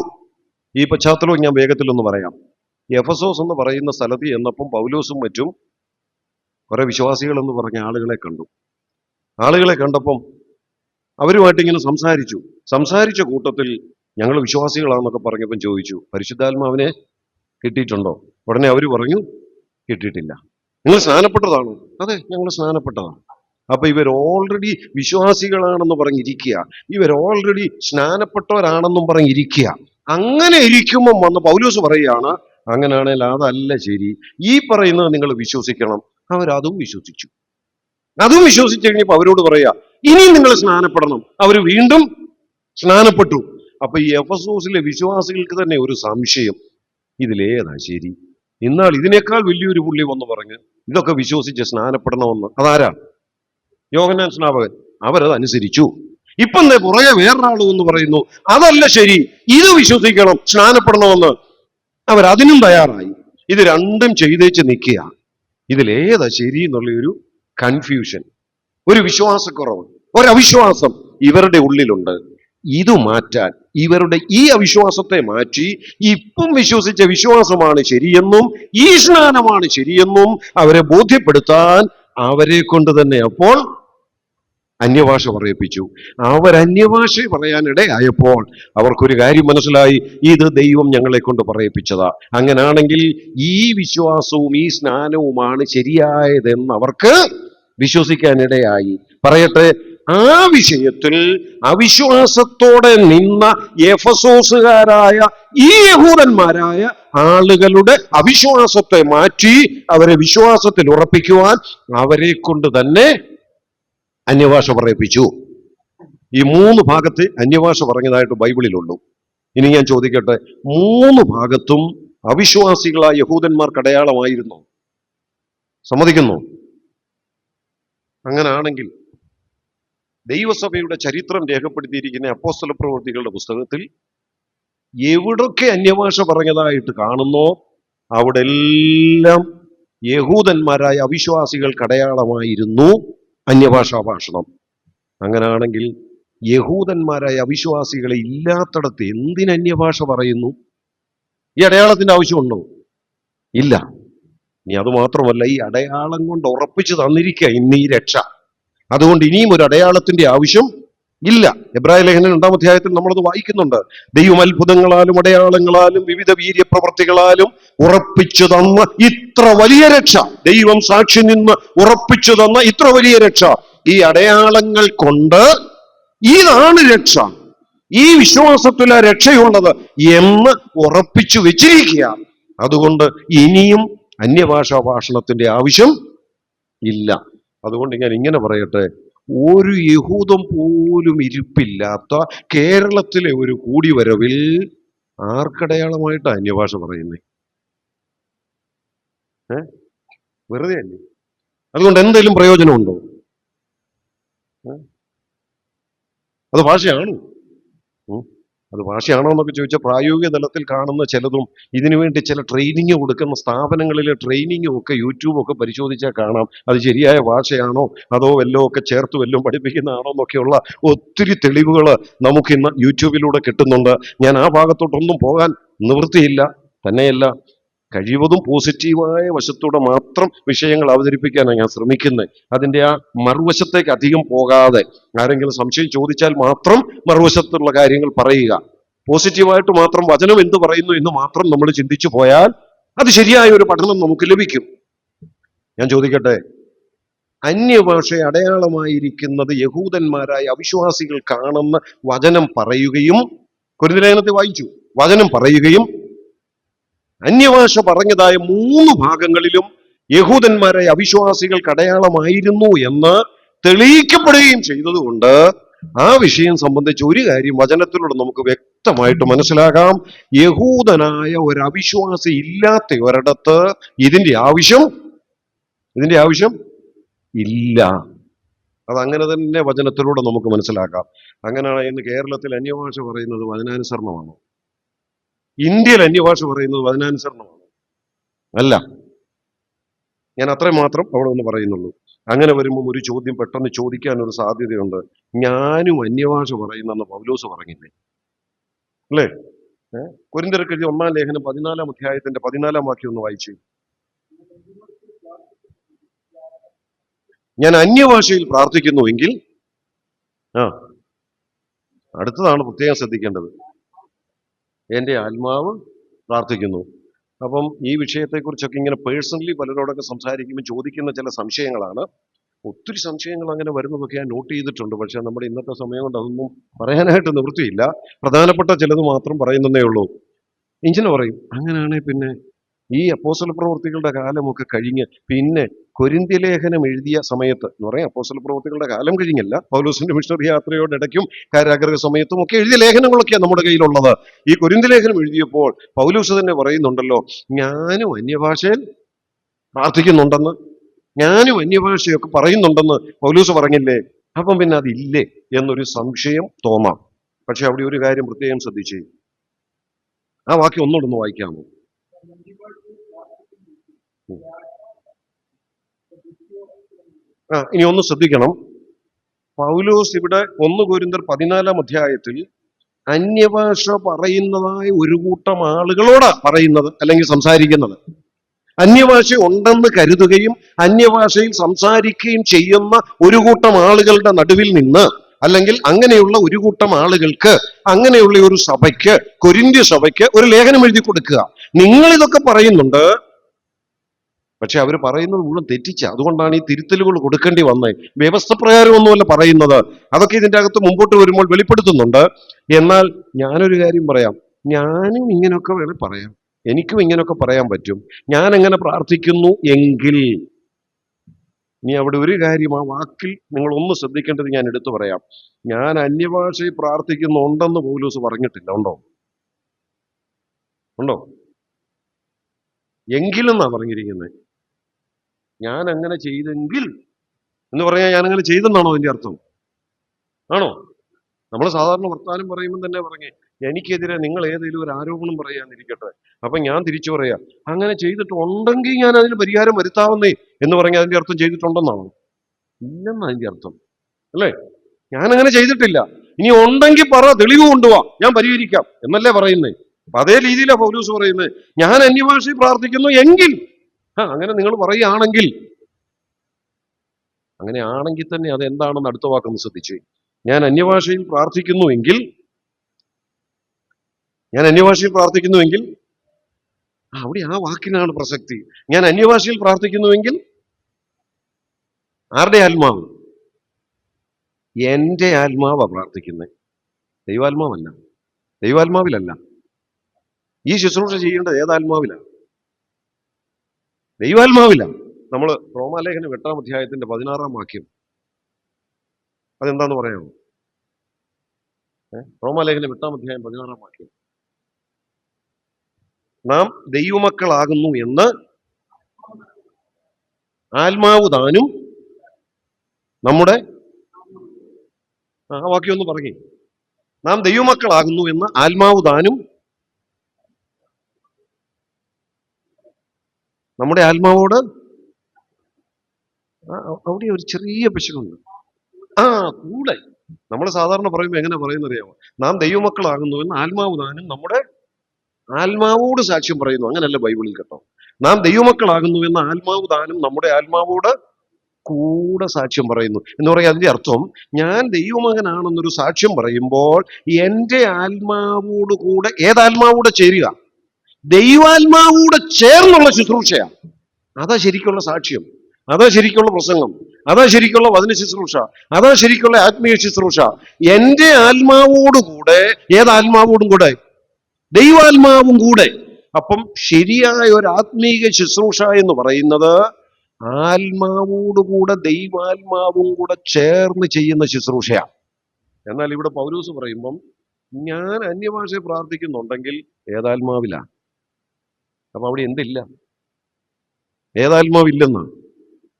ഈ പശ്ചാത്തലവും ഞാൻ വേഗത്തിലൊന്ന് പറയാം. എഫെസോസ് എന്ന് പറയുന്ന സ്ഥലത്ത് ചെന്നപ്പം പൗലോസും മറ്റും കുറെ വിശ്വാസികൾ എന്ന് പറഞ്ഞ ആളുകളെ കണ്ടപ്പം അവരുമായിട്ട് ഇങ്ങനെ സംസാരിച്ച കൂട്ടത്തിൽ ഞങ്ങൾ വിശ്വാസികളാണെന്നൊക്കെ പറഞ്ഞപ്പം ചോദിച്ചു, പരിശുദ്ധാത്മാവിനെ കിട്ടിയിട്ടുണ്ടോ? ഉടനെ അവർ പറഞ്ഞു, കിട്ടിയിട്ടില്ല. നിങ്ങൾ സ്നാനപ്പെട്ടതാണോ? അതെ, ഞങ്ങൾ സ്നാനപ്പെട്ടതാണ്. അപ്പൊ ഇവർ ഓൾറെഡി വിശ്വാസികളാണെന്ന് പറഞ്ഞിരിക്കുക, ഇവർ ഓൾറെഡി സ്നാനപ്പെട്ടവരാണെന്നും പറഞ്ഞിരിക്കുക. അങ്ങനെ ഇരിക്കുമ്പം വന്ന് പൗലോസ് പറയുകയാണ്, അങ്ങനെയാണെങ്കിൽ അതല്ല ശരി, ഈ പറയുന്നത് നിങ്ങൾ വിശ്വസിക്കണം. അവരതും വിശ്വസിച്ചു. വിശ്വസിച്ചു കഴിഞ്ഞപ്പോ അവരോട് പറയാ, ഇനിയും നിങ്ങൾ സ്നാനപ്പെടണം. അവർ വീണ്ടും സ്നാനപ്പെട്ടു. അപ്പൊ ഈ എഫെസോസിലെ വിശ്വാസികൾക്ക് തന്നെ ഒരു സംശയം, ഇതിലേതാ ശരി? എന്നാൽ ഇതിനേക്കാൾ വലിയൊരു പുള്ളി വന്ന് പറഞ്ഞ് ഇതൊക്കെ വിശ്വസിച്ച് സ്നാനപ്പെടണമെന്ന്. അതാരാ? യോഹന്നാൻ സ്നാപകൻ. അവരത് അനുസരിച്ചു. ഇപ്പം പുറകെ വേറൊരാൾ എന്ന് പറയുന്നു, അതല്ല ശരി, ഇത് വിശ്വസിക്കണം, സ്നാനപ്പെടണമെന്ന്. അവരതിനും തയ്യാറായി. ഇത് രണ്ടും ചെയ്തേച്ച് നിൽക്കുക. ഇതിലേതാ ശരി എന്നുള്ളൊരു കൺഫ്യൂഷൻ, ഒരു വിശ്വാസക്കുറവ്, ഒരവിശ്വാസം ഇവരുടെ ഉള്ളിലുണ്ട്. ഇത് മാറ്റാൻ, ഇവരുടെ ഈ അവിശ്വാസത്തെ മാറ്റി ഇപ്പം വിശ്വസിച്ച വിശ്വാസമാണ് ശരിയെന്നും ഈ സ്നാനമാണ് ശരിയെന്നും അവരെ ബോധ്യപ്പെടുത്താൻ അവരെ കൊണ്ട് തന്നെ അപ്പോൾ അന്യഭാഷ പറയിപ്പിച്ചു. അവരന്യഭാഷ പറയാനിടയായപ്പോൾ അവർക്കൊരു കാര്യം മനസ്സിലായി, ഇത് ദൈവം ഞങ്ങളെ കൊണ്ട് പറയിപ്പിച്ചതാ. അങ്ങനാണെങ്കിൽ ഈ വിശ്വാസവും ഈ സ്നാനവുമാണ് ശരിയായതെന്ന് അവർക്ക് വിശ്വസിക്കാനിടയായി. പറയട്ടെ, ആ വിഷയത്തിൽ അവിശ്വാസത്തോടെ നിന്ന എഫെസോസുകാരായ ഈ യഹൂദന്മാരായ ആളുകളുടെ അവിശ്വാസത്തെ മാറ്റി അവരെ വിശ്വാസത്തിൽ ഉറപ്പിക്കുവാൻ അവരെ കൊണ്ട് തന്നെ അന്യഭാഷ പറയിപ്പിച്ചു. ഈ 3 ഭാഗത്ത് അന്യഭാഷ പറഞ്ഞതായിട്ട് ബൈബിളിലുള്ളൂ. ഇനി ഞാൻ ചോദിക്കട്ടെ, 3 ഭാഗത്തും അവിശ്വാസികളായ യഹൂദന്മാർക്ക് അടയാളമായിരുന്നു? സമ്മതിക്കുന്നു? അങ്ങനാണെങ്കിൽ ദൈവസഭയുടെ ചരിത്രം രേഖപ്പെടുത്തിയിരിക്കുന്ന അപ്പോസ്തല പ്രവൃത്തികളുടെ പുസ്തകത്തിൽ എവിടൊക്കെ അന്യഭാഷ പറഞ്ഞതായിട്ട് കാണുന്നോ അവിടെ എല്ലാം യഹൂദന്മാരായ അവിശ്വാസികൾക്ക് അടയാളമായിരുന്നു അന്യഭാഷാ ഭാഷണം. അങ്ങനാണെങ്കിൽ യഹൂദന്മാരായ അവിശ്വാസികളെ ഇല്ലാത്തടത്ത് എന്തിന് അന്യഭാഷ പറയുന്നു? ഈ അടയാളത്തിന്റെ ആവശ്യമുണ്ടോ? ഇല്ല. ഇനി അത് മാത്രമല്ല, ഈ അടയാളം കൊണ്ട് ഉറപ്പിച്ചു തന്നിരിക്കുക ഇന്ന് ഈ രക്ഷ. അതുകൊണ്ട് ഇനിയും ഒരു അടയാളത്തിന്റെ ആവശ്യം ഇല്ല. എബ്രായ ലേഖനം 2-ാം അധ്യായത്തിൽ നമ്മളത് വായിക്കുന്നുണ്ട്. ദൈവം അത്ഭുതങ്ങളാലും അടയാളങ്ങളാലും വിവിധ വീര്യപ്രവർത്തികളാലും ഉറപ്പിച്ചു തന്ന ഇത്ര വലിയ രക്ഷ, ദൈവം സാക്ഷി നിന്ന് ഉറപ്പിച്ചു തന്ന ഇത്ര വലിയ രക്ഷ, ഈ അടയാളങ്ങൾ കൊണ്ട് ഇതാണ് രക്ഷ, ഈ വിശ്വാസത്തിലെ രക്ഷയുള്ളത് എന്ന് ഉറപ്പിച്ചു വെച്ചിരിക്കുക. അതുകൊണ്ട് ഇനിയും അന്യഭാഷാ ഭാഷണത്തിന്റെ ആവശ്യം ഇല്ല. അതുകൊണ്ട് ഞാൻ ഇങ്ങനെ പറയട്ടെ, ഒരു യഹൂദം പോലും ഇരിപ്പില്ലാത്ത കേരളത്തിലെ ഒരു കൂടിവരവിൽ ആർക്കടയാളമായിട്ട് അന്യഭാഷ പറയുന്നേ? വെറുതെ അല്ലേ? അതുകൊണ്ട് എന്തെങ്കിലും പ്രയോജനമുണ്ടോ? അത് ഭാഷയാണോ? ഉം. അത് ഭാഷയാണോ എന്നൊക്കെ ചോദിച്ചാൽ പ്രായോഗിക തലത്തിൽ കാണുന്ന ചിലതും ഇതിനു വേണ്ടി ചില ട്രെയിനിങ് കൊടുക്കുന്ന സ്ഥാപനങ്ങളിലെ ട്രെയിനിങ്ങും ഒക്കെ യൂട്യൂബ് ഒക്കെ പരിശോധിച്ചാൽ കാണാം അത് ശരിയായ ഭാഷയാണോ അതോ വല്ലതും ഒക്കെ ചേർത്ത് വല്ലതും പഠിപ്പിക്കുന്നതാണോ എന്നൊക്കെയുള്ള ഒത്തിരി തെളിവുകൾ നമുക്ക് ഇന്ന് യൂട്യൂബിലൂടെ കിട്ടുന്നുണ്ട്. ഞാൻ ആ ഭാഗത്തോട്ടൊന്നും പോകാൻ നിവൃത്തിയില്ല. തന്നെയല്ല, കഴിവതും പോസിറ്റീവായ വശത്തൂടെ മാത്രം വിഷയങ്ങൾ അവതരിപ്പിക്കാനാണ് ഞാൻ ശ്രമിക്കുന്നത്. അതിൻ്റെ ആ മറുവശത്തേക്ക് അധികം പോകാതെ ആരെങ്കിലും സംശയം ചോദിച്ചാൽ മാത്രം മറുവശത്തുള്ള കാര്യങ്ങൾ പറയുക. പോസിറ്റീവായിട്ട് മാത്രം വചനം എന്ത് പറയുന്നു എന്ന് മാത്രം നമ്മൾ ചിന്തിച്ചു പോയാൽ അത് ശരിയായ ഒരു പഠനം നമുക്ക് ലഭിക്കും. ഞാൻ ചോദിക്കട്ടെ, അന്യഭാഷ അടയാളമായിരിക്കുന്നത് യഹൂദന്മാരായ അവിശ്വാസികൾക്കാണെന്ന് വചനം പറയുകയും, കൊരിന്ത്യലേഖനത്തിൽ വായിച്ചു, വചനം പറയുകയും അന്യഭാഷ പറഞ്ഞതായ 3 ഭാഗങ്ങളിലും യഹൂദന്മാരായ അവിശ്വാസികൾക്ക് അടയാളമായിരുന്നു എന്ന് തെളിയിക്കപ്പെടുകയും ചെയ്തതുകൊണ്ട് ആ വിഷയം സംബന്ധിച്ച് ഒരു കാര്യം വചനത്തിലൂടെ നമുക്ക് വ്യക്തമായിട്ട് മനസ്സിലാകാം. യഹൂദനായ ഒരു അവിശ്വാസി ഇല്ലാത്ത ഒരിടത്ത് ഇതിന്റെ ആവശ്യം ഇല്ല. അതങ്ങനെ തന്നെ വചനത്തിലൂടെ നമുക്ക് മനസ്സിലാക്കാം. അങ്ങനെയാണ് ഇന്ന് കേരളത്തിൽ അന്യഭാഷ പറയുന്നത് വചനാനുസരണമാണോ? ഇന്ത്യയിൽ അന്യഭാഷ പറയുന്നത് വചനാനുസരണമാണോ? അല്ല. ഞാൻ അത്രയും മാത്രം അവിടെ ഒന്ന് പറയുന്നുള്ളൂ. അങ്ങനെ വരുമ്പോൾ ഒരു ചോദ്യം പെട്ടെന്ന് ചോദിക്കാൻ ഒരു സാധ്യതയുണ്ട്. ഞാനും അന്യഭാഷ പറയുന്നെന്ന് പൗലോസ് പറഞ്ഞില്ലേ? അല്ലേ? കൊരിന്ത്യർക്ക് എഴുതിയ 1-ാം ലേഖനം 14-ാം അധ്യായത്തിന്റെ 14-ാം വാക്യം ഒന്ന് വായിച്ചു. ഞാൻ അന്യഭാഷയിൽ പ്രാർത്ഥിക്കുന്നുവെങ്കിൽ, അടുത്തതാണ് പ്രത്യേകം ശ്രദ്ധിക്കേണ്ടത്, എൻ്റെ ആത്മാവ് പ്രാർത്ഥിക്കുന്നു. അപ്പം ഈ വിഷയത്തെക്കുറിച്ചൊക്കെ ഇങ്ങനെ പേഴ്സണലി പലരോടൊക്കെ സംസാരിക്കുമ്പോൾ ചോദിക്കുന്ന ചില സംശയങ്ങളാണ്. ഒത്തിരി സംശയങ്ങൾ അങ്ങനെ വരുന്നതൊക്കെ ഞാൻ നോട്ട് ചെയ്തിട്ടുണ്ട്. പക്ഷെ നമ്മുടെ ഇന്നത്തെ സമയം കൊണ്ട് അതൊന്നും പറയാനായിട്ട് നിവൃത്തിയില്ല. പ്രധാനപ്പെട്ട ചിലത് മാത്രം പറയുന്നതേ ഉള്ളൂ. ഇങ്ങനെ പറയും, അങ്ങനെയാണെങ്കിൽ പിന്നെ ഈ അപ്പോസ്തല പ്രവൃത്തികളുടെ കാലമൊക്കെ കഴിഞ്ഞ് പിന്നെ കൊരിന്ത്യലേഖനം എഴുതിയ സമയത്ത് എന്ന് പറയാം, അപ്പോസ്തല പ്രവൃത്തികളുടെ കാലം കഴിഞ്ഞല്ല, പൗലോസിന്റെ മിഷണറി യാത്രയോടിടയ്ക്കും കാരാഗ്രഹ സമയത്തും ഒക്കെ എഴുതിയ ലേഖനങ്ങളൊക്കെയാണ് നമ്മുടെ കയ്യിലുള്ളത്. ഈ കൊരിന്ത്യലേഖനം എഴുതിയപ്പോൾ പൗലോസ് തന്നെ പറയുന്നുണ്ടല്ലോ, ഞാനും അന്യഭാഷയിൽ പ്രാർത്ഥിക്കുന്നുണ്ടെന്ന്, ഞാനും അന്യഭാഷയൊക്കെ പറയുന്നുണ്ടെന്ന് പൗലോസ് പറഞ്ഞില്ലേ? അപ്പം പിന്നെ അതില്ലേ എന്നൊരു സംശയം തോന്നാം. പക്ഷെ അവിടെ ഒരു കാര്യം പ്രത്യേകം ശ്രദ്ധിച്ചേ, ആ വാക്യം ഒന്നുകൂടെ ഒന്ന് വായിക്കാമോ? ഇനി ഒന്ന് ശ്രദ്ധിക്കണം. പൗലോസ് ഇവിടെ 1 കൊരിന്ത്യർ 14-ാം അധ്യായത്തിൽ അന്യഭാഷ പറയുന്നതായ ഒരു കൂട്ടം ആളുകളോടാ പറയുന്നത്, അല്ലെങ്കിൽ സംസാരിക്കുന്നത്. അന്യഭാഷ ഉണ്ടെന്ന് കരുതുകയും അന്യഭാഷയിൽ സംസാരിക്കുകയും ചെയ്യുന്ന ഒരു കൂട്ടം ആളുകളുടെ നടുവിൽ നിന്ന്, അല്ലെങ്കിൽ അങ്ങനെയുള്ള ഒരു കൂട്ടം ആളുകൾക്ക്, അങ്ങനെയുള്ള ഒരു സഭയ്ക്ക്, കൊരിന്ത്യ സഭയ്ക്ക് ഒരു ലേഖനം എഴുതി കൊടുക്കുക. നിങ്ങൾ ഇതൊക്കെ പറയുന്നുണ്ട്, പക്ഷെ അവർ പറയുന്നത് മുഴുവൻ തെറ്റിച്ച. അതുകൊണ്ടാണ് ഈ തിരുത്തലുകൾ കൊടുക്കേണ്ടി വന്നത്. വ്യവസ്ഥ പ്രകാരമൊന്നുമല്ല പറയുന്നത്, അതൊക്കെ ഇതിൻ്റെ അകത്ത് മുമ്പോട്ട് വരുമ്പോൾ വെളിപ്പെടുത്തുന്നുണ്ട്. എന്നാൽ ഞാനൊരു കാര്യം പറയാം, ഞാനും ഇങ്ങനെയൊക്കെ വേണേൽ പറയാം, എനിക്കും ഇങ്ങനെയൊക്കെ പറയാൻ പറ്റും. ഞാൻ എങ്ങനെ പ്രാർത്ഥിക്കുന്നു എങ്കിൽ, ഇനി അവിടെ ഒരു കാര്യം ആ വാക്കിൽ നിങ്ങൾ ഒന്ന് ശ്രദ്ധിക്കേണ്ടത് ഞാൻ എടുത്തു പറയാം. ഞാൻ അന്യഭാഷയിൽ പ്രാർത്ഥിക്കുന്നുണ്ടെന്ന് പൗലോസ് പറഞ്ഞിട്ടില്ല. ഉണ്ടോ? എങ്കിലെന്നാ പറഞ്ഞിരിക്കുന്നത്. ഞാൻ അങ്ങനെ ചെയ്തെങ്കിൽ എന്ന് പറഞ്ഞാൽ ഞാൻ അങ്ങനെ ചെയ്തെന്നാണോ അതിന്റെ അർത്ഥം? ആണോ? നമ്മൾ സാധാരണ വർത്താനം പറയുമ്പോൾ തന്നെ പറഞ്ഞേ, എനിക്കെതിരെ നിങ്ങൾ ഏതെങ്കിലും ഒരു ആരോപണം പറയാന്നിരിക്കട്ടെ, അപ്പൊ ഞാൻ തിരിച്ചു പറയാ, അങ്ങനെ ചെയ്തിട്ടുണ്ടെങ്കിൽ ഞാൻ അതിന് പരിഹാരം വരുത്താവുന്നേ എന്ന് പറഞ്ഞാൽ അതിന്റെ അർത്ഥം ചെയ്തിട്ടുണ്ടെന്നാണോ? ഇല്ലെന്നാ അതിന്റെ അർത്ഥം, അല്ലേ? ഞാൻ അങ്ങനെ ചെയ്തിട്ടില്ല, ഇനി ഉണ്ടെങ്കിൽ പറ, തെളിവ് കൊണ്ടുപോവാ, ഞാൻ പരിഹരിക്കാം എന്നല്ലേ പറയുന്നേ. അപ്പൊ അതേ രീതിയിലാണ് പൗലോസ് പറയുന്നത്. ഞാൻ അന്യഭാഷയിൽ പ്രാർത്ഥിക്കുന്നു എങ്കിൽ, അങ്ങനെ നിങ്ങൾ പറയുകയാണെങ്കിൽ, അങ്ങനെ ആണെങ്കിൽ തന്നെ അത് എന്താണെന്ന് അടുത്ത വാക്കൊന്ന് ശ്രദ്ധിച്ചേ. ഞാൻ അന്യഭാഷയിൽ പ്രാർത്ഥിക്കുന്നുവെങ്കിൽ, അവിടെ ആ വാക്കിനാണ് പ്രസക്തി. ഞാൻ അന്യഭാഷയിൽ പ്രാർത്ഥിക്കുന്നുവെങ്കിൽ ആരുടെ ആത്മാവ്? എന്റെ ആത്മാവാ പ്രാർത്ഥിക്കുന്നത്, ദൈവാത്മാവല്ല. ദൈവാത്മാവിലല്ല. ഈ ശുശ്രൂഷ ചെയ്യേണ്ടത് ഏതാത്മാവിലാണ്? ദൈവാത്മാവിലാണ്. നമ്മൾ റോമാലേഖനം 8-ാം അധ്യായത്തിന്റെ 16-ാം വാക്യം അതെന്താന്ന് പറയാമോ? റോമാലേഖനം 8-ാം അധ്യായം 16-ാം വാക്യം, നാം ദൈവമക്കളാകുന്നു എന്ന് ആത്മാവ് താനും നമ്മുടെ ആ വാക്യം ഒന്ന് പറഞ്ഞേ. നാം ദൈവമക്കളാകുന്നു എന്ന് ആത്മാവ് താനും നമ്മുടെ ആത്മാവോട്. അവിടെ ഒരു ചെറിയ പിശകുണ്ട്. കൂടെ നമ്മൾ സാധാരണ പറയുമ്പോൾ എങ്ങനെ പറയുന്നറിയാമോ? നാം ദൈവമക്കളാകുന്നു എന്ന് ആത്മാവ് താനും നമ്മുടെ ആത്മാവോട് സാക്ഷ്യം പറയുന്നു. അങ്ങനല്ല ബൈബിളിൽ കേട്ടോ. നാം ദൈവമക്കളാകുന്നു എന്ന ആത്മാവ് താനും നമ്മുടെ ആത്മാവോട് കൂടെ സാക്ഷ്യം പറയുന്നു എന്ന് പറയാൻ അതിന്റെ അർത്ഥം, ഞാൻ ദൈവമകനാണെന്നൊരു സാക്ഷ്യം പറയുമ്പോൾ എൻ്റെ ആത്മാവോട് കൂടെ ഏതാത്മാവൂടെ ചേരുക? ദൈവാത്മാവൂടെ ചേർന്നുള്ള ശുശ്രൂഷയാണ്. അതാ ശരിക്കുള്ള സാക്ഷ്യം, അതാ ശരിക്കുള്ള പ്രസംഗം, അതാ ശരിക്കുള്ള വചന ശുശ്രൂഷ, അതാ ശരിക്കുള്ള ആത്മീയ ശുശ്രൂഷ. എൻ്റെ ആത്മാവോടുകൂടെ ഏതാത്മാവോടും കൂടെ? ദൈവാത്മാവും കൂടെ. അപ്പം ശരിയായ ഒരു ആത്മീയ ശുശ്രൂഷ എന്ന് പറയുന്നത് ആത്മാവോടുകൂടെ ദൈവാത്മാവും കൂടെ ചേർന്ന് ചെയ്യുന്ന ശുശ്രൂഷയാണ്. എന്നാൽ ഇവിടെ പൗലോസ് പറയുമ്പം ഞാൻ അന്യഭാഷയെ പ്രാർത്ഥിക്കുന്നുണ്ടെങ്കിൽ ഏതാത്മാവിലാണ്. അപ്പൊ അവിടെ എന്തില്ല? ഏതാത്മാവില്ലെന്നാണ്.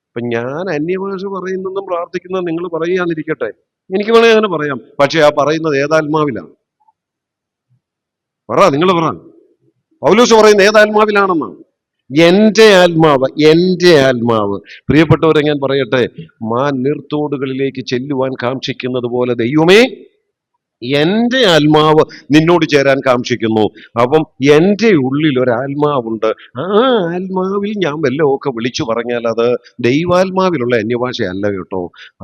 അപ്പൊ ഞാൻ അന്യഭാഷ പറയുന്നതും പ്രാർത്ഥിക്കുന്നതും നിങ്ങൾ പറയാന്നിരിക്കട്ടെ, എനിക്ക് വേണേ അങ്ങനെ പറയാം. പക്ഷെ ആ പറയുന്നത് ഏതാത്മാവിലാണ്? നിങ്ങൾ പറ. പൗലോസ് പറയുന്നത് ഏതാത്മാവിലാണെന്നാണ്? എൻ്റെ ആത്മാവ്, എൻ്റെ ആത്മാവ്. പ്രിയപ്പെട്ടവരെ, ഞാൻ പറയട്ടെ, നീർത്തോടുകളിലേക്ക് ചെല്ലുവാൻ കാക്ഷിക്കുന്നത് പോലെ ദൈവമേ എൻ്റെ ആത്മാവ് നിന്നോട് ചേരാൻ കാക്ഷിക്കുന്നു. അപ്പം എൻ്റെ ഉള്ളിൽ ഒരാത്മാവുണ്ട്. ആ ആത്മാവിൽ ഞാൻ വല്ലതൊക്കെ വിളിച്ചു പറഞ്ഞാൽ അത് ദൈവാത്മാവിലുള്ള അന്യഭാഷയല്ല കേട്ടോ.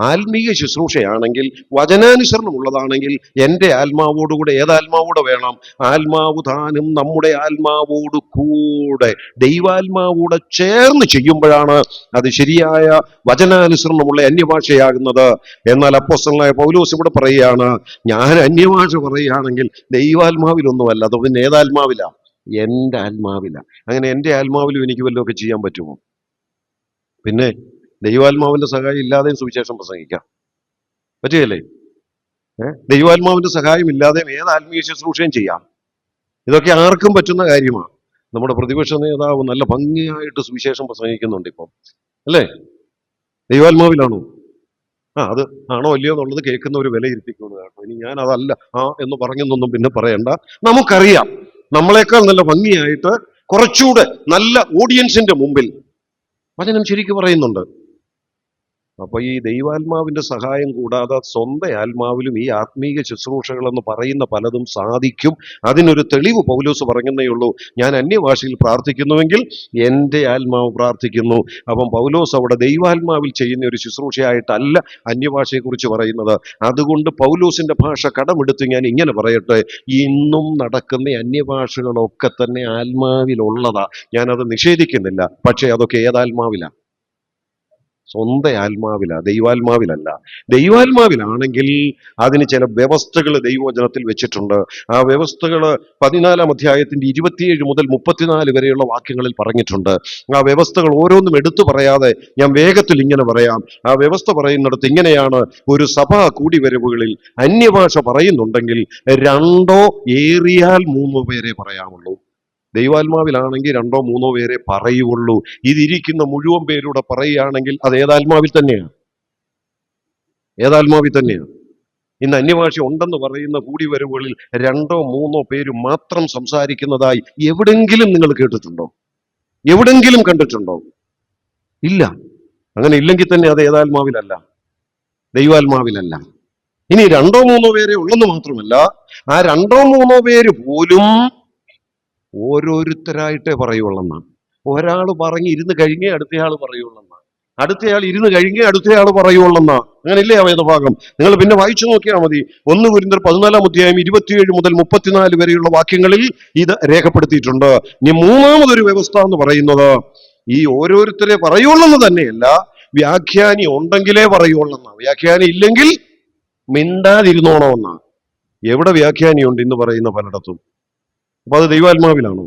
ആത്മീയ ശുശ്രൂഷയാണെങ്കിൽ, വചനാനുസരണമുള്ളതാണെങ്കിൽ എൻ്റെ ആത്മാവോടുകൂടെ ഏതാത്മാവൂടെ വേണം? ആത്മാവ് താനും നമ്മുടെ ആത്മാവോട് കൂടെ ദൈവാത്മാവൂടെ ചേർന്ന് ചെയ്യുമ്പോഴാണ് അത് ശരിയായ വചനാനുസരണമുള്ള അന്യഭാഷയാകുന്നത്. എന്നാൽ അപ്പോസ്തലനായ പൗലോസ് ഇവിടെ പറയുകയാണ്, ഞാൻ അന്യഭാഷ പറയുകയാണെങ്കിൽ ദൈവാത്മാവിലൊന്നുമല്ല, അത് പിന്നെ ഏതാത്മാവിലാ? എൻ്റെ ആത്മാവിലാ. അങ്ങനെ എൻ്റെ ആത്മാവിലും എനിക്ക് വല്ലതൊക്കെ ചെയ്യാൻ പറ്റുമോ? പിന്നെ ദൈവാത്മാവിന്റെ സഹായം ഇല്ലാതെയും സുവിശേഷം പ്രസംഗിക്കാം പറ്റുകയല്ലേ? ദൈവാത്മാവിന്റെ സഹായം ഇല്ലാതെയും ഏത് ആത്മീയ ശുശ്രൂഷയും ചെയ്യാം. ഇതൊക്കെ ആർക്കും പറ്റുന്ന കാര്യമാണ്. നമ്മുടെ പ്രതിപക്ഷ നേതാവ് നല്ല ഭംഗിയായിട്ട് സുവിശേഷം പ്രസംഗിക്കുന്നുണ്ട് ഇപ്പം, അല്ലേ? ദൈവാത്മാവിലാണോ? അത് ആണോ അല്ലയോ എന്നുള്ളത് കേൾക്കുന്ന ഒരു വിലയിരുത്തിക്കുന്നത് കേട്ടോ. ഇനി ഞാൻ അതല്ല എന്ന് പറഞ്ഞെന്നൊന്നും പിന്നെ പറയണ്ട. നമുക്കറിയാം നമ്മളെക്കാൾ നല്ല ഭംഗിയായിട്ട് കുറച്ചുകൂടെ നല്ല ഓഡിയൻസിന്റെ മുമ്പിൽ വചനം ശരിക്കും പറയുന്നുണ്ട്. അപ്പൊ ഈ ദൈവാത്മാവിന്റെ സഹായം കൂടാതെ സ്വന്തം ആത്മാവിലും ഈ ആത്മീയ ശുശ്രൂഷകൾ എന്ന് പറയുന്ന പലതും സാധിക്കും. അതിനൊരു തെളിവ് പൗലോസ് പറഞ്ഞതേ ഉള്ളൂ. ഞാൻ അന്യഭാഷയിൽ പ്രാർത്ഥിക്കുന്നുവെങ്കിൽ എൻ്റെ ആത്മാവ് പ്രാർത്ഥിക്കുന്നു. അപ്പം പൗലോസ് അവിടെ ദൈവാത്മാവിൽ ചെയ്യുന്ന ഒരു ശുശ്രൂഷയായിട്ടല്ല അന്യഭാഷയെക്കുറിച്ച് പറയുന്നത്. അതുകൊണ്ട് പൗലോസിന്റെ ഭാഷ കടമെടുത്ത് ഞാൻ ഇങ്ങനെ പറയട്ടെ, ഇന്നും നടക്കുന്ന അന്യഭാഷകളൊക്കെ തന്നെ ആത്മാവിലുള്ളതാ. ഞാനത് നിഷേധിക്കുന്നില്ല. പക്ഷേ അതൊക്കെ ഏതാത്മാവിലാണ്? സ്വന്തം ആത്മാവില, ദൈവാത്മാവിലല്ല. ദൈവാത്മാവിലാണെങ്കിൽ അതിന് ചില വ്യവസ്ഥകൾ ദൈവവചനത്തിൽ വെച്ചിട്ടുണ്ട്. ആ വ്യവസ്ഥകൾ 14-ാം അധ്യായത്തിന്റെ 27 മുതൽ 34 വരെയുള്ള വാക്യങ്ങളിൽ പറഞ്ഞിട്ടുണ്ട്. ആ വ്യവസ്ഥകൾ ഓരോന്നും എടുത്തു പറയാതെ ഞാൻ വേഗത്തിൽ ഇങ്ങനെ പറയാം. ആ വ്യവസ്ഥ പറയുന്നിടത്ത് ഇങ്ങനെയാണ്: ഒരു സഭാ കൂടിവരവുകളിൽ അന്യഭാഷ പറയുന്നുണ്ടെങ്കിൽ 2 ഏറിയാൽ 3 പേരെ പറയാമുള്ളൂ. ദൈവാത്മാവിലാണെങ്കിൽ 2-3 പേരെ പറയുള്ളൂ. ഇതിരിക്കുന്ന മുഴുവൻ പേരൂടെ പറയുകയാണെങ്കിൽ അത് ഏതാത്മാവിൽ തന്നെയാണ്? ഏതാത്മാവിൽ തന്നെയാണ്. ഇന്ന് അന്യഭാഷ ഉണ്ടെന്ന് പറയുന്ന കൂടിവരവുകളിൽ 2-3 പേര് മാത്രം സംസാരിക്കുന്നതായി എവിടെങ്കിലും നിങ്ങൾ കേട്ടിട്ടുണ്ടോ? എവിടെങ്കിലും കണ്ടിട്ടുണ്ടോ? ഇല്ല. അങ്ങനെ ഇല്ലെങ്കിൽ തന്നെ അത് ഏതാത്മാവിലല്ല, ദൈവാത്മാവിലല്ല. ഇനി 2-3 പേരെ ഉള്ളെന്ന് മാത്രമല്ല, ആ 2-3 പേര് പോലും ഓരോരുത്തരായിട്ടേ പറയുള്ളെന്നാണ്. ഒരാൾ പറഞ്ഞ് ഇരുന്ന് കഴിഞ്ഞേ അടുത്തയാൾ പറയുള്ളെന്നാണ്, അടുത്തയാൾ ഇരുന്ന് കഴിഞ്ഞേ അടുത്തയാൾ പറയുള്ളെന്നാ. അങ്ങനെയില്ലേ ആ വേദഭാഗം? നിങ്ങൾ പിന്നെ വായിച്ചു നോക്കിയാൽ മതി. 1 കൊരിന്ത്യർ 14-ാം അധ്യായം 27 മുതൽ 34 വരെയുള്ള വാക്യങ്ങളിൽ ഇത് രേഖപ്പെടുത്തിയിട്ടുണ്ട്. ഇനി 3-മതൊരു വ്യവസ്ഥ എന്ന് പറയുന്നത് ഈ ഓരോരുത്തരെ പറയുള്ളെന്ന് തന്നെയല്ല, വ്യാഖ്യാനി ഉണ്ടെങ്കിലേ പറയുള്ളെന്നാ. വ്യാഖ്യാനി ഇല്ലെങ്കിൽ മിണ്ടാതിരുന്നോണമെന്നാ. എവിടെ വ്യാഖ്യാനിയുണ്ട് ഇന്ന് പറയുന്ന പലയിടത്തും? അപ്പൊ അത് ദൈവാത്മാവിലാണോ?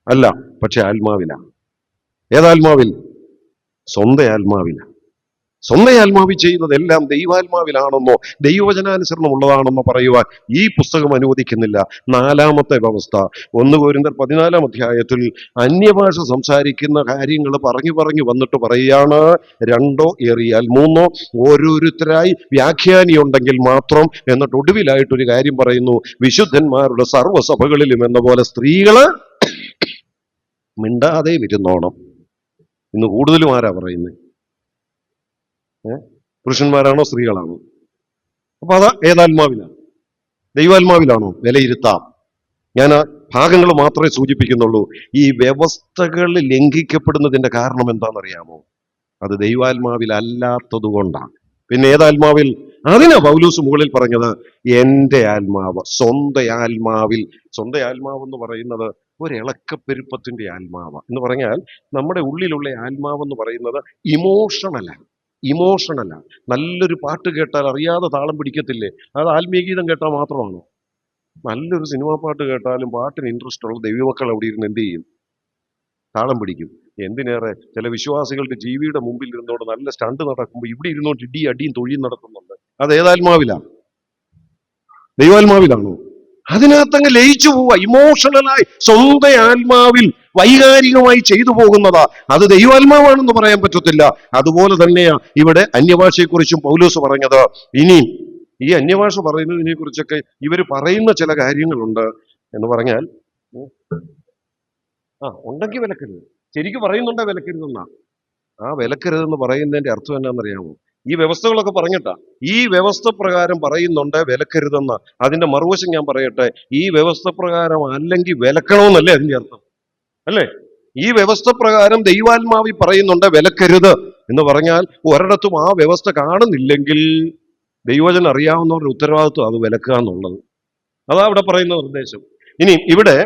അല്ല, പക്ഷെ ആത്മാവിലാണ്. ഏതാത്മാവിൽ? സ്വന്തം ആത്മാവിലാണ്. സ്വന്തം ആത്മാവിൽ ചെയ്യുന്നതെല്ലാം ദൈവാത്മാവിലാണെന്നോ ദൈവവചനാനുസരണമുള്ളതാണെന്നോ പറയുവാൻ ഈ പുസ്തകം അനുവദിക്കുന്നില്ല. നാലാമത്തെ വ്യവസ്ഥ, 1 കൊരിന്ത്യർ 14 അധ്യായത്തിൽ അന്യഭാഷ സംസാരിക്കുന്ന കാര്യങ്ങൾ പറഞ്ഞു വന്നിട്ട് പറയുകയാണ്, 2 ഏറിയാൽ 3 ഓരോരുത്തരായി വ്യാഖ്യാനിയുണ്ടെങ്കിൽ മാത്രം. എന്നിട്ട് ഒടുവിലായിട്ടൊരു കാര്യം പറയുന്നു, വിശുദ്ധന്മാരുടെ സർവ്വസഭകളിലും എന്ന പോലെ സ്ത്രീകള് മിണ്ടാതെ ഇരുന്നോണം. ഇന്ന് കൂടുതലും ആരാ പറയുന്നത്? പുരുഷന്മാരാണോ സ്ത്രീകളാണോ? അപ്പൊ അതാ ഏതാത്മാവിലാണ്? ദൈവാത്മാവിലാണോ? വിലയിരുത്താം. ഞാൻ ആ ഭാഗങ്ങൾ മാത്രമേ സൂചിപ്പിക്കുന്നുള്ളൂ. ഈ വ്യവസ്ഥകൾ ലംഘിക്കപ്പെടുന്നതിന്റെ കാരണം എന്താണെന്നറിയാമോ? അത് ദൈവാത്മാവിൽ അല്ലാത്തത് കൊണ്ടാണ്. പിന്നെ ഏതാത്മാവിൽ? അതിനാ പൗലോസ് മുകളിൽ പറഞ്ഞത് എന്റെ ആത്മാവ്. സ്വന്തം ആത്മാവിൽ. സ്വന്തം ആത്മാവ് എന്ന് പറയുന്നത് ഒരു ഇളക്കപ്പെരുപ്പത്തിന്റെ ആത്മാവ് എന്ന് പറഞ്ഞാൽ, നമ്മുടെ ഉള്ളിലുള്ള ആത്മാവെന്ന് പറയുന്നത് ഇമോഷണലാണ്. നല്ലൊരു പാട്ട് കേട്ടാൽ അറിയാതെ താളം പിടിക്കത്തില്ലേ? അത് ആത്മീയഗീതം കേട്ടാൽ മാത്രമാണോ? നല്ലൊരു സിനിമാ പാട്ട് കേട്ടാലും പാട്ടിന് ഇൻട്രസ്റ്റ് ഉള്ള ദൈവമക്കൾ അവിടെ ഇരുന്ന് എന്ത് ചെയ്യും? താളം പിടിക്കും. എന്തിനേറെ ചില വിശ്വാസികളുടെ ജീവിയുടെ മുമ്പിൽ ഇരുന്നോട് നല്ല സ്റ്റണ്ട് നടക്കുമ്പോൾ ഇവിടെ ഇരുന്നോണ്ട് അടിയും തൊഴിയും നടത്തുന്നുണ്ട്. അത് ഏതാത്മാവിലാണ്? ദൈവാത്മാവിലാണോ? അതിനകത്തങ്ങ് ലയിച്ചു പോവുക. ഇമോഷണലായി സ്വന്തം ആത്മാവിൽ വൈകാരികമായി ചെയ്തു പോകുന്നതാ. അത് ദൈവാത്മാവാണെന്ന് പറയാൻ പറ്റത്തില്ല. അതുപോലെ തന്നെയാ ഇവിടെ അന്യഭാഷയെക്കുറിച്ചും പൗലോസ് പറഞ്ഞത്. ഇനി ഈ അന്യഭാഷ പറയുന്നതിനെ കുറിച്ചൊക്കെ ഇവർ പറയുന്ന ചില കാര്യങ്ങളുണ്ട് എന്ന് പറഞ്ഞാൽ, ഉണ്ടെങ്കിൽ വിലക്കരുത്. ശരിക്കും പറയുന്നുണ്ടേ വിലക്കരുതെന്നാ. ആ വിലക്കരുതെന്ന് പറയുന്നതിന്റെ അർത്ഥം എന്നാണെന്നറിയാമോ? ഈ വ്യവസ്ഥകളൊക്കെ പറഞ്ഞിട്ടാ. ഈ വ്യവസ്ഥ പ്രകാരം പറയുന്നുണ്ട് വിലക്കരുതെന്ന. അതിന്റെ മറുവശം ഞാൻ പറയട്ടെ, ഈ വ്യവസ്ഥ പ്രകാരം അല്ലെങ്കിൽ വിലക്കണമെന്നല്ലേ അതിന്റെ അർത്ഥം? അല്ലേ? ഈ വ്യവസ്ഥ പ്രകാരം ദൈവാത്മാവി പറയുന്നുണ്ട് വിലക്കരുത് എന്ന് പറഞ്ഞാൽ ഒരിടത്തും ആ വ്യവസ്ഥ കാണുന്നില്ലെങ്കിൽ ദൈവജനം അറിയാവുന്നവരുടെ ഉത്തരവാദിത്വം അത് വിലക്കുക എന്നുള്ളത്. അതാ ഇവിടെ പറയുന്ന നിർദ്ദേശം. ഇനി ഇവിടെ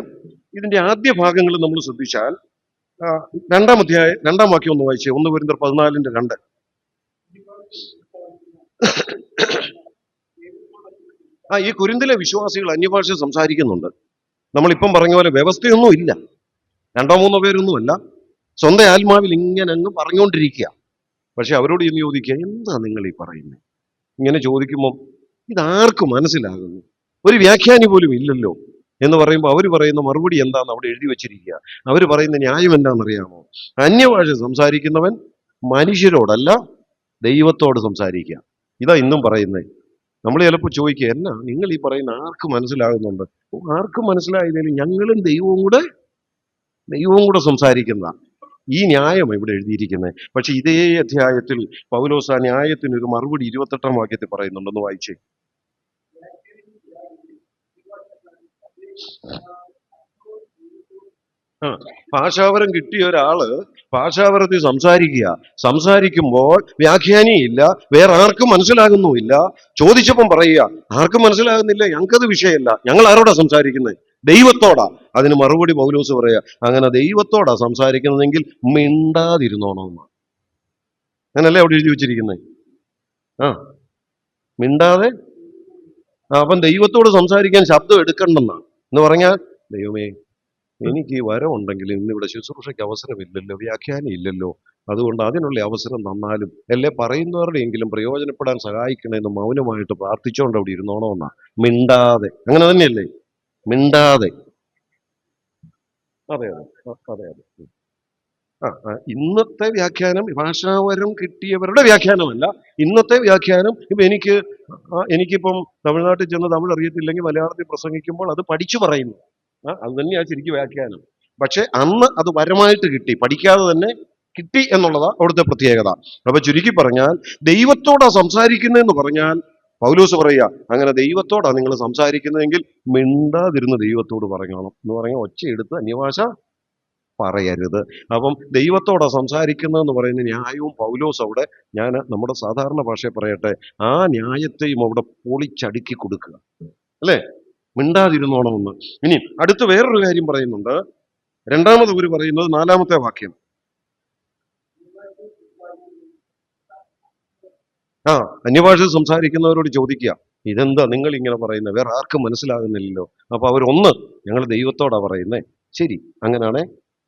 ഇതിന്റെ ആദ്യ ഭാഗങ്ങൾ നമ്മൾ ശ്രദ്ധിച്ചാൽ, 2 വാക്യം ഒന്ന് വായിച്ചേ. 1 കൊരിന്ത്യർ 14:2. ഈ കൊരിന്തിലെ വിശ്വാസികൾ അന്യഭാഷ സംസാരിക്കുന്നുണ്ട്. നമ്മളിപ്പം പറഞ്ഞ പോലെ വ്യവസ്ഥയൊന്നും ഇല്ല. 2-3 പേരൊന്നുമല്ല. സ്വന്തം ആത്മാവിൽ ഇങ്ങനെ അങ്ങ് പറഞ്ഞുകൊണ്ടിരിക്കുക. പക്ഷെ അവരോട് ഇന്ന് ചോദിക്കുക, എന്താ നിങ്ങൾ ഈ പറയുന്നത്? ഇങ്ങനെ ചോദിക്കുമ്പോൾ ഇതാർക്ക് മനസ്സിലാകുന്നു? ഒരു വ്യാഖ്യാനി പോലും ഇല്ലല്ലോ എന്ന് പറയുമ്പോൾ അവർ പറയുന്ന മറുപടി എന്താന്ന് അവിടെ എഴുതി വെച്ചിരിക്കുക. അവർ പറയുന്ന ന്യായം എന്താണെന്നറിയാമോ? അന്യഭാഷ സംസാരിക്കുന്നവൻ മനുഷ്യരോടല്ല ദൈവത്തോട് സംസാരിക്കുക. ഇതാ ഇന്നും പറയുന്നത്. നമ്മൾ ചിലപ്പോൾ ചോദിക്കുക, എന്നാ നിങ്ങൾ ഈ പറയുന്ന ആർക്ക് മനസ്സിലാകുന്നുണ്ട്? ആർക്കും മനസ്സിലായതിലും ഞങ്ങളും ദൈവവും കൂടെ സംസാരിക്കുന്ന ഈ ന്യായം ഇവിടെ എഴുതിയിരിക്കുന്നത്. പക്ഷെ ഇതേ അധ്യായത്തിൽ പൗലോസ് ആ ന്യായത്തിന് ഒരു മറുപടി 28 വാക്യത്തിൽ പറയുന്നുണ്ടെന്ന് വായിച്ചേ. ഭാഷാവരം കിട്ടിയ ഒരാള് ഭാഷാവരത്തിൽ സംസാരിക്കുമ്പോൾ വ്യാഖ്യാനിയില്ല, വേറെ ആർക്കും മനസ്സിലാകുന്നുമില്ല. ചോദിച്ചപ്പം പറയുക, ആർക്കും മനസ്സിലാകുന്നില്ല, ഞങ്ങൾക്കത് വിഷയമല്ല, ഞങ്ങൾ ആരോടാ സംസാരിക്കുന്നത്? ദൈവത്തോടാ. അതിന് മറുപടി പൗലോസ് പറയാ, അങ്ങനെ ദൈവത്തോടാ സംസാരിക്കുന്നതെങ്കിൽ മിണ്ടാതിരുന്നോണമെന്നാണ്. അങ്ങനല്ലേ അവിടെ എഴുതി വെച്ചിരിക്കുന്നത്? മിണ്ടാതെ. അപ്പം ദൈവത്തോട് സംസാരിക്കാൻ ശബ്ദം എടുക്കണ്ടെന്നാണ്. എന്ന് പറഞ്ഞാൽ, ദൈവമേ എനിക്ക് ഈ വരം ഉണ്ടെങ്കിൽ ഇന്നിവിടെ ശുശ്രൂഷയ്ക്ക് അവസരമില്ലല്ലോ, വ്യാഖ്യാനം ഇല്ലല്ലോ, അതുകൊണ്ട് അതിനുള്ള അവസരം തന്നാലും അല്ലെ പറയുന്നവരുടെ എങ്കിലും പ്രയോജനപ്പെടാൻ സഹായിക്കണമെന്ന് മൗനമായിട്ട് പ്രാർത്ഥിച്ചുകൊണ്ട് അവിടെ ഇരുന്നോണമെന്നാ. മിണ്ടാതെ. അങ്ങനെ തന്നെയല്ലേ? മിണ്ടാതെ. അതെ. ഇന്നത്തെ വ്യാഖ്യാനം ഭാഷാവരം കിട്ടിയവരുടെ വ്യാഖ്യാനമല്ല. ഇന്നത്തെ വ്യാഖ്യാനം എനിക്കിപ്പം തമിഴ്നാട്ടിൽ ചെന്ന് തമിഴ് അറിയത്തില്ലെങ്കിൽ മലയാളത്തിൽ പ്രസംഗിക്കുമ്പോൾ അത് പഠിച്ചു പറയുന്നു. അത് തന്നെയാണ് ശരിക്കും വ്യാഖ്യാനം. പക്ഷെ അന്ന് അത് വരമായിട്ട് കിട്ടി, പഠിക്കാതെ തന്നെ കിട്ടി എന്നുള്ളതാ അവിടുത്തെ പ്രത്യേകത. അപ്പൊ ചുരുക്കി പറഞ്ഞാൽ, ദൈവത്തോടാ സംസാരിക്കുന്നതെന്ന് പറഞ്ഞാൽ പൗലോസ് പറയുക, അങ്ങനെ ദൈവത്തോടാ നിങ്ങൾ സംസാരിക്കുന്നതെങ്കിൽ മിണ്ടാതിരുന്ന് ദൈവത്തോട് പറയണം എന്ന് പറഞ്ഞാൽ ഒച്ചയെടുത്ത് അന്യഭാഷ പറയരുത്. അപ്പം ദൈവത്തോടാ സംസാരിക്കുന്നതെന്ന് പറയുന്ന ന്യായവും പൗലോസ് അവിടെ, ഞാൻ നമ്മുടെ സാധാരണ ഭാഷയെ പറയട്ടെ, ആ ന്യായത്തെയും അവിടെ പൊളിച്ചടുക്കി കൊടുക്കുക. അല്ലേ? മിണ്ടാതിരുന്നോണമെന്ന്. ഇനി അടുത്ത് വേറൊരു കാര്യം പറയുന്നുണ്ട്. രണ്ടാമത് അവർ പറയുന്നത് 4-ാമത്തെ വാക്യം. അന്യഭാഷ സംസാരിക്കുന്നവരോട് ചോദിക്കുക, ഇതെന്താ നിങ്ങൾ ഇങ്ങനെ പറയുന്നത്? വേറെ ആർക്കും മനസ്സിലാകുന്നില്ലല്ലോ. അപ്പൊ അവരൊന്ന്, ഞങ്ങൾ ദൈവത്തോടാ പറയുന്നേ. ശരി, അങ്ങനെയാണെ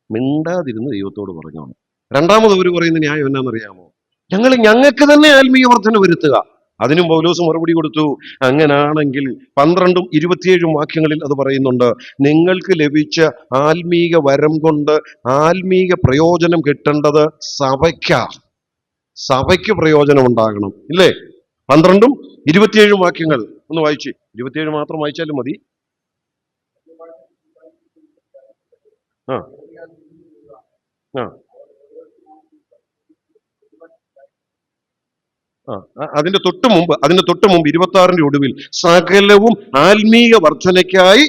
മിണ്ടാതിരുന്ന് ദൈവത്തോട് പറഞ്ഞോണം. രണ്ടാമത് അവർ പറയുന്ന ന്യായം എന്നാണെന്നറിയാമോ? ഞങ്ങൾക്ക് തന്നെ ആത്മീയ വർധന വരുത്തുക. അതിനും പൗലോസ് മറുപടി കൊടുത്തു. അങ്ങനാണെങ്കിൽ 12ഉം 27ഉം വാക്യങ്ങളിൽ അത് പറയുന്നുണ്ട്. നിങ്ങൾക്ക് ലഭിച്ച ആത്മീക വരം കൊണ്ട് ആത്മീക പ്രയോജനം കിട്ടേണ്ടത് സഭയ്ക്ക് പ്രയോജനം ഉണ്ടാകണം, ഇല്ലേ? 12ഉം 27ഉം വാക്യങ്ങൾ ഒന്ന് വായിച്ച്. 27 മാത്രം വായിച്ചാലും മതി. ആ ആ അതിന്റെ തൊട്ട് മുമ്പ് 26ന്റെ ഒടുവിൽ സകലവും ആത്മീയ വർധനയ്ക്കായി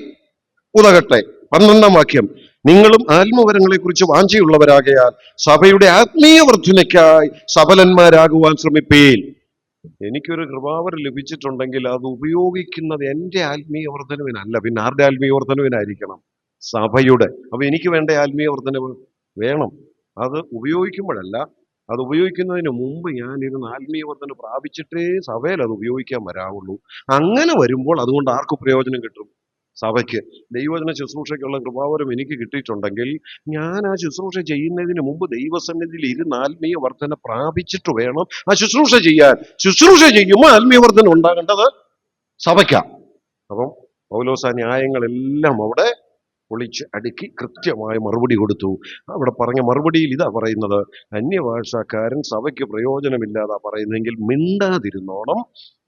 ഉതകട്ടെ. 12ാം വാക്യം, നിങ്ങളും ആത്മവരങ്ങളെ കുറിച്ച് വാഞ്ചയുള്ളവരാകയാൽ സഭയുടെ ആത്മീയ വർധനയ്ക്കായി സഫലന്മാരാകുവാൻ ശ്രമിപ്പീൻ. എനിക്കൊരു കൃപാവരം ലഭിച്ചിട്ടുണ്ടെങ്കിൽ അത് ഉപയോഗിക്കുന്നത് എൻ്റെ ആത്മീയ വർധനവിനല്ല, പിന്നെ ആരുടെ ആത്മീയ വർധനവിനായിരിക്കണം? സഭയുടെ. അപ്പൊ എനിക്ക് വേണ്ട ആത്മീയ വർധനവ് വേണം. അത് ഉപയോഗിക്കുമ്പോഴല്ല, അത് ഉപയോഗിക്കുന്നതിന് മുമ്പ് ഞാൻ ഇരുന്ന് ആത്മീയ വർധന പ്രാപിച്ചിട്ടേ സഭയിൽ അത് ഉപയോഗിക്കാൻ വരാവുള്ളൂ. അങ്ങനെ വരുമ്പോൾ അതുകൊണ്ട് ആർക്ക് പ്രയോജനം കിട്ടും? സഭയ്ക്ക്. ദൈവവചന ശുശ്രൂഷയ്ക്കുള്ള കൃപാവരം എനിക്ക് കിട്ടിയിട്ടുണ്ടെങ്കിൽ ഞാൻ ആ ശുശ്രൂഷ ചെയ്യുന്നതിന് മുമ്പ് ദൈവസന്നിധിയിൽ ഇരുന്ന് ആത്മീയ വർധന പ്രാപിച്ചിട്ട് വേണം ആ ശുശ്രൂഷ ചെയ്യാൻ. ശുശ്രൂഷ ചെയ്യുമ്പോൾ ആത്മീയ വർധന ഉണ്ടാകേണ്ടത് സഭയ്ക്കാ. അപ്പം പൗലോസ് ആ ന്യായങ്ങളെല്ലാം അവിടെ പൊളിച്ച് അടുക്കി കൃത്യമായ മറുപടി കൊടുത്തു. അവിടെ പറഞ്ഞ മറുപടിയിൽ ഇതാ പറയുന്നത്, അന്യഭാഷക്കാരൻ സഭയ്ക്ക് പ്രയോജനമില്ലാതാ പറയുന്നെങ്കിൽ മിണ്ടാതിരുന്നോണം.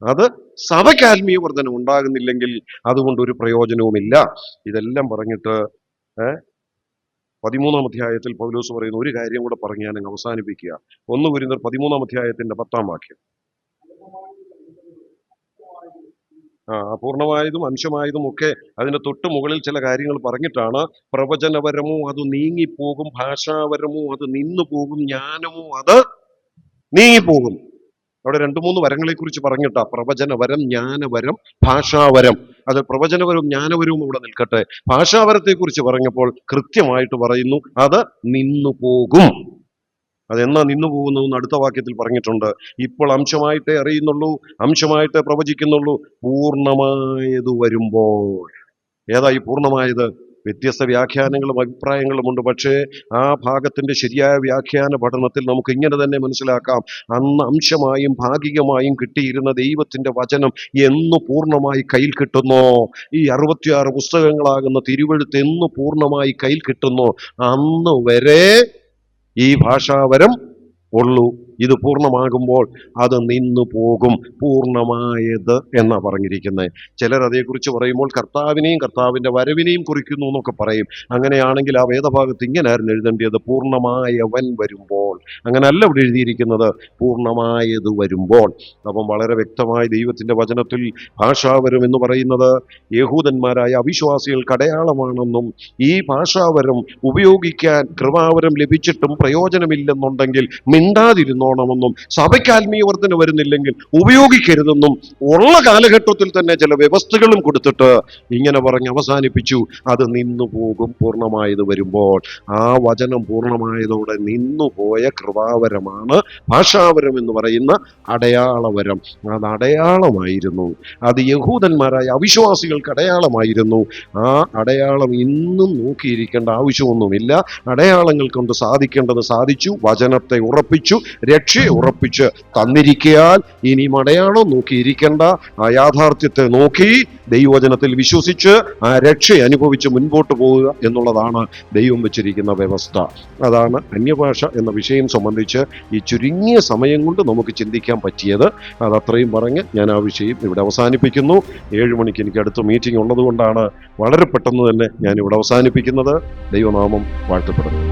അത് സഭയ്ക്ക് ആത്മീയ വർധനം ഉണ്ടാകുന്നില്ലെങ്കിൽ അതുകൊണ്ട് ഒരു പ്രയോജനവുമില്ല. ഇതെല്ലാം പറഞ്ഞിട്ട് 13ാം അധ്യായത്തിൽ പൗലോസ് പറയുന്ന ഒരു കാര്യം കൂടെ പറഞ്ഞ് ഞാൻ അവസാനിപ്പിക്കുക. 1 കൊരിന്ത്യർ 13ാം അധ്യായത്തിന്റെ 10ാം വാക്യം. അപൂർണമായതും അംശമായതും ഒക്കെ അതിന്റെ തൊട്ട് മുകളിൽ ചില കാര്യങ്ങൾ പറഞ്ഞിട്ടാണ്. പ്രവചനപരമോ അത് നീങ്ങിപ്പോകും, ഭാഷാപരമോ അത് നിന്നു പോകും, ജ്ഞാനമോ അത് നീങ്ങിപ്പോകും. അവിടെ 2-3 വരങ്ങളെ കുറിച്ച് പറഞ്ഞിട്ടാ. പ്രവചനവരം, ജ്ഞാനവരം, ഭാഷാവരം. അത് പ്രവചനവരവും ജ്ഞാനവരവും ഇവിടെ നിൽക്കട്ടെ. ഭാഷാവരത്തെ കുറിച്ച് പറഞ്ഞപ്പോൾ കൃത്യമായിട്ട് പറയുന്നു, അത് നിന്നു പോകും. അതെന്നാ നിന്നു പോകുന്നു എന്ന് അടുത്ത വാക്യത്തിൽ പറഞ്ഞിട്ടുണ്ട്. ഇപ്പോൾ അംശമായിട്ടേ അറിയുന്നുള്ളൂ, അംശമായിട്ടേ പ്രവചിക്കുന്നുള്ളൂ, പൂർണ്ണമായത് വരുമ്പോൾ. ഏതായി പൂർണ്ണമായത്? വ്യത്യസ്ത വ്യാഖ്യാനങ്ങളും അഭിപ്രായങ്ങളും ഉണ്ട്. പക്ഷേ ആ ഭാഗത്തിന്റെ ശരിയായ വ്യാഖ്യാന പഠനത്തിൽ നമുക്ക് ഇങ്ങനെ തന്നെ മനസ്സിലാക്കാം. അന്ന് അംശമായും ഭാഗികമായും കിട്ടിയിരുന്ന ദൈവത്തിന്റെ വചനം എന്ന് പൂർണ്ണമായി കയ്യിൽ കിട്ടുന്നോ, ഈ 66 പുസ്തകങ്ങളാകുന്ന തിരുവെഴുത്ത് എന്ന് പൂർണ്ണമായി കയ്യിൽ കിട്ടുന്നോ, അന്ന് വരെ ഈ ഭാഷാവരം ഉള്ളൂ. ഇത് പൂർണ്ണമാകുമ്പോൾ അത് നിന്നു പോകും. പൂർണ്ണമായത് എന്നാ പറഞ്ഞിരിക്കുന്നത്. ചിലർ അതേക്കുറിച്ച് പറയുമ്പോൾ കർത്താവിനെയും കർത്താവിന്റെ വരവിനെയും കുറിക്കുന്നു എന്നൊക്കെ പറയും. അങ്ങനെയാണെങ്കിൽ ആ വേദഭാഗത്ത് ഇങ്ങനെയായിരുന്നു എഴുതേണ്ടത്, പൂർണ്ണമായവൻ വരുമ്പോൾ. അങ്ങനല്ല ഇവിടെ എഴുതിയിരിക്കുന്നത്, പൂർണ്ണമായത് വരുമ്പോൾ. അപ്പം വളരെ വ്യക്തമായി ദൈവത്തിന്റെ വചനത്തിൽ ഭാഷാവരം എന്ന് പറയുന്നത് യഹൂദന്മാരായ അവിശ്വാസികൾക്ക് അടയാളമാണെന്നും ഈ ഭാഷാവരം ഉപയോഗിക്കാൻ കൃപാവരം ലഭിച്ചിട്ടും പ്രയോജനമില്ലെന്നുണ്ടെങ്കിൽ മിണ്ടാതിരുന്നോണമെന്നും സഭയ്ക്ക് ആത്മീയ വർധന വരുന്നില്ലെങ്കിൽ ഉപയോഗിക്കരുതെന്നും ഉള്ള കാലഘട്ടത്തിൽ തന്നെ ചില വ്യവസ്ഥകളും കൊടുത്തിട്ട് ഇങ്ങനെ പറഞ്ഞ് അവസാനിപ്പിച്ചു, അത് നിന്നു പോകും പൂർണ്ണമായത് വരുമ്പോൾ. ആ വചനം പൂർണ്ണമായതോടെ നിന്നുപോയ കൃപാവരമാണ് ഭാഷാവരം എന്ന് പറയുന്ന അടയാളവരം. അത് അടയാളമായിരുന്നു. അത് യഹൂദന്മാരായ അവിശ്വാസികൾക്ക് അടയാളമായിരുന്നു. ആ അടയാളം ഇന്നും നോക്കിയിരിക്കേണ്ട ആവശ്യമൊന്നുമില്ല. അടയാളങ്ങൾ കൊണ്ട് സാധിക്കേണ്ടത് സാധിച്ചു. വചനത്തെ ഉറപ്പിച്ചു, രക്ഷയെ ഉറപ്പിച്ച് തന്നിരിക്കയാൽ ഇനി അടയാളം നോക്കിയിരിക്കേണ്ട. ആ യാഥാർത്ഥ്യത്തെ നോക്കി ദൈവവചനത്തിൽ വിശ്വസിച്ച് ആ രക്ഷയെ അനുഭവിച്ച് മുൻപോട്ട് പോവുക എന്നുള്ളതാണ് ദൈവം വെച്ചിരിക്കുന്ന വ്യവസ്ഥ. അതാണ് അന്യഭാഷ എന്ന വിഷയം സംബന്ധിച്ച് ഈ ചുരുങ്ങിയ സമയം കൊണ്ട് നമുക്ക് ചിന്തിക്കാൻ പറ്റിയത്. അത് അത്രയും പറഞ്ഞ് ഞാൻ ആ വിഷയം ഇവിടെ അവസാനിപ്പിക്കുന്നു. 7 മണിക്ക് എനിക്ക് അടുത്ത മീറ്റിംഗ് ഉള്ളത് കൊണ്ടാണ് വളരെ പെട്ടെന്ന് തന്നെ ഞാൻ ഇവിടെ അവസാനിപ്പിക്കുന്നത്. ദൈവനാമം വാഴ്ത്തപ്പെടുന്നു.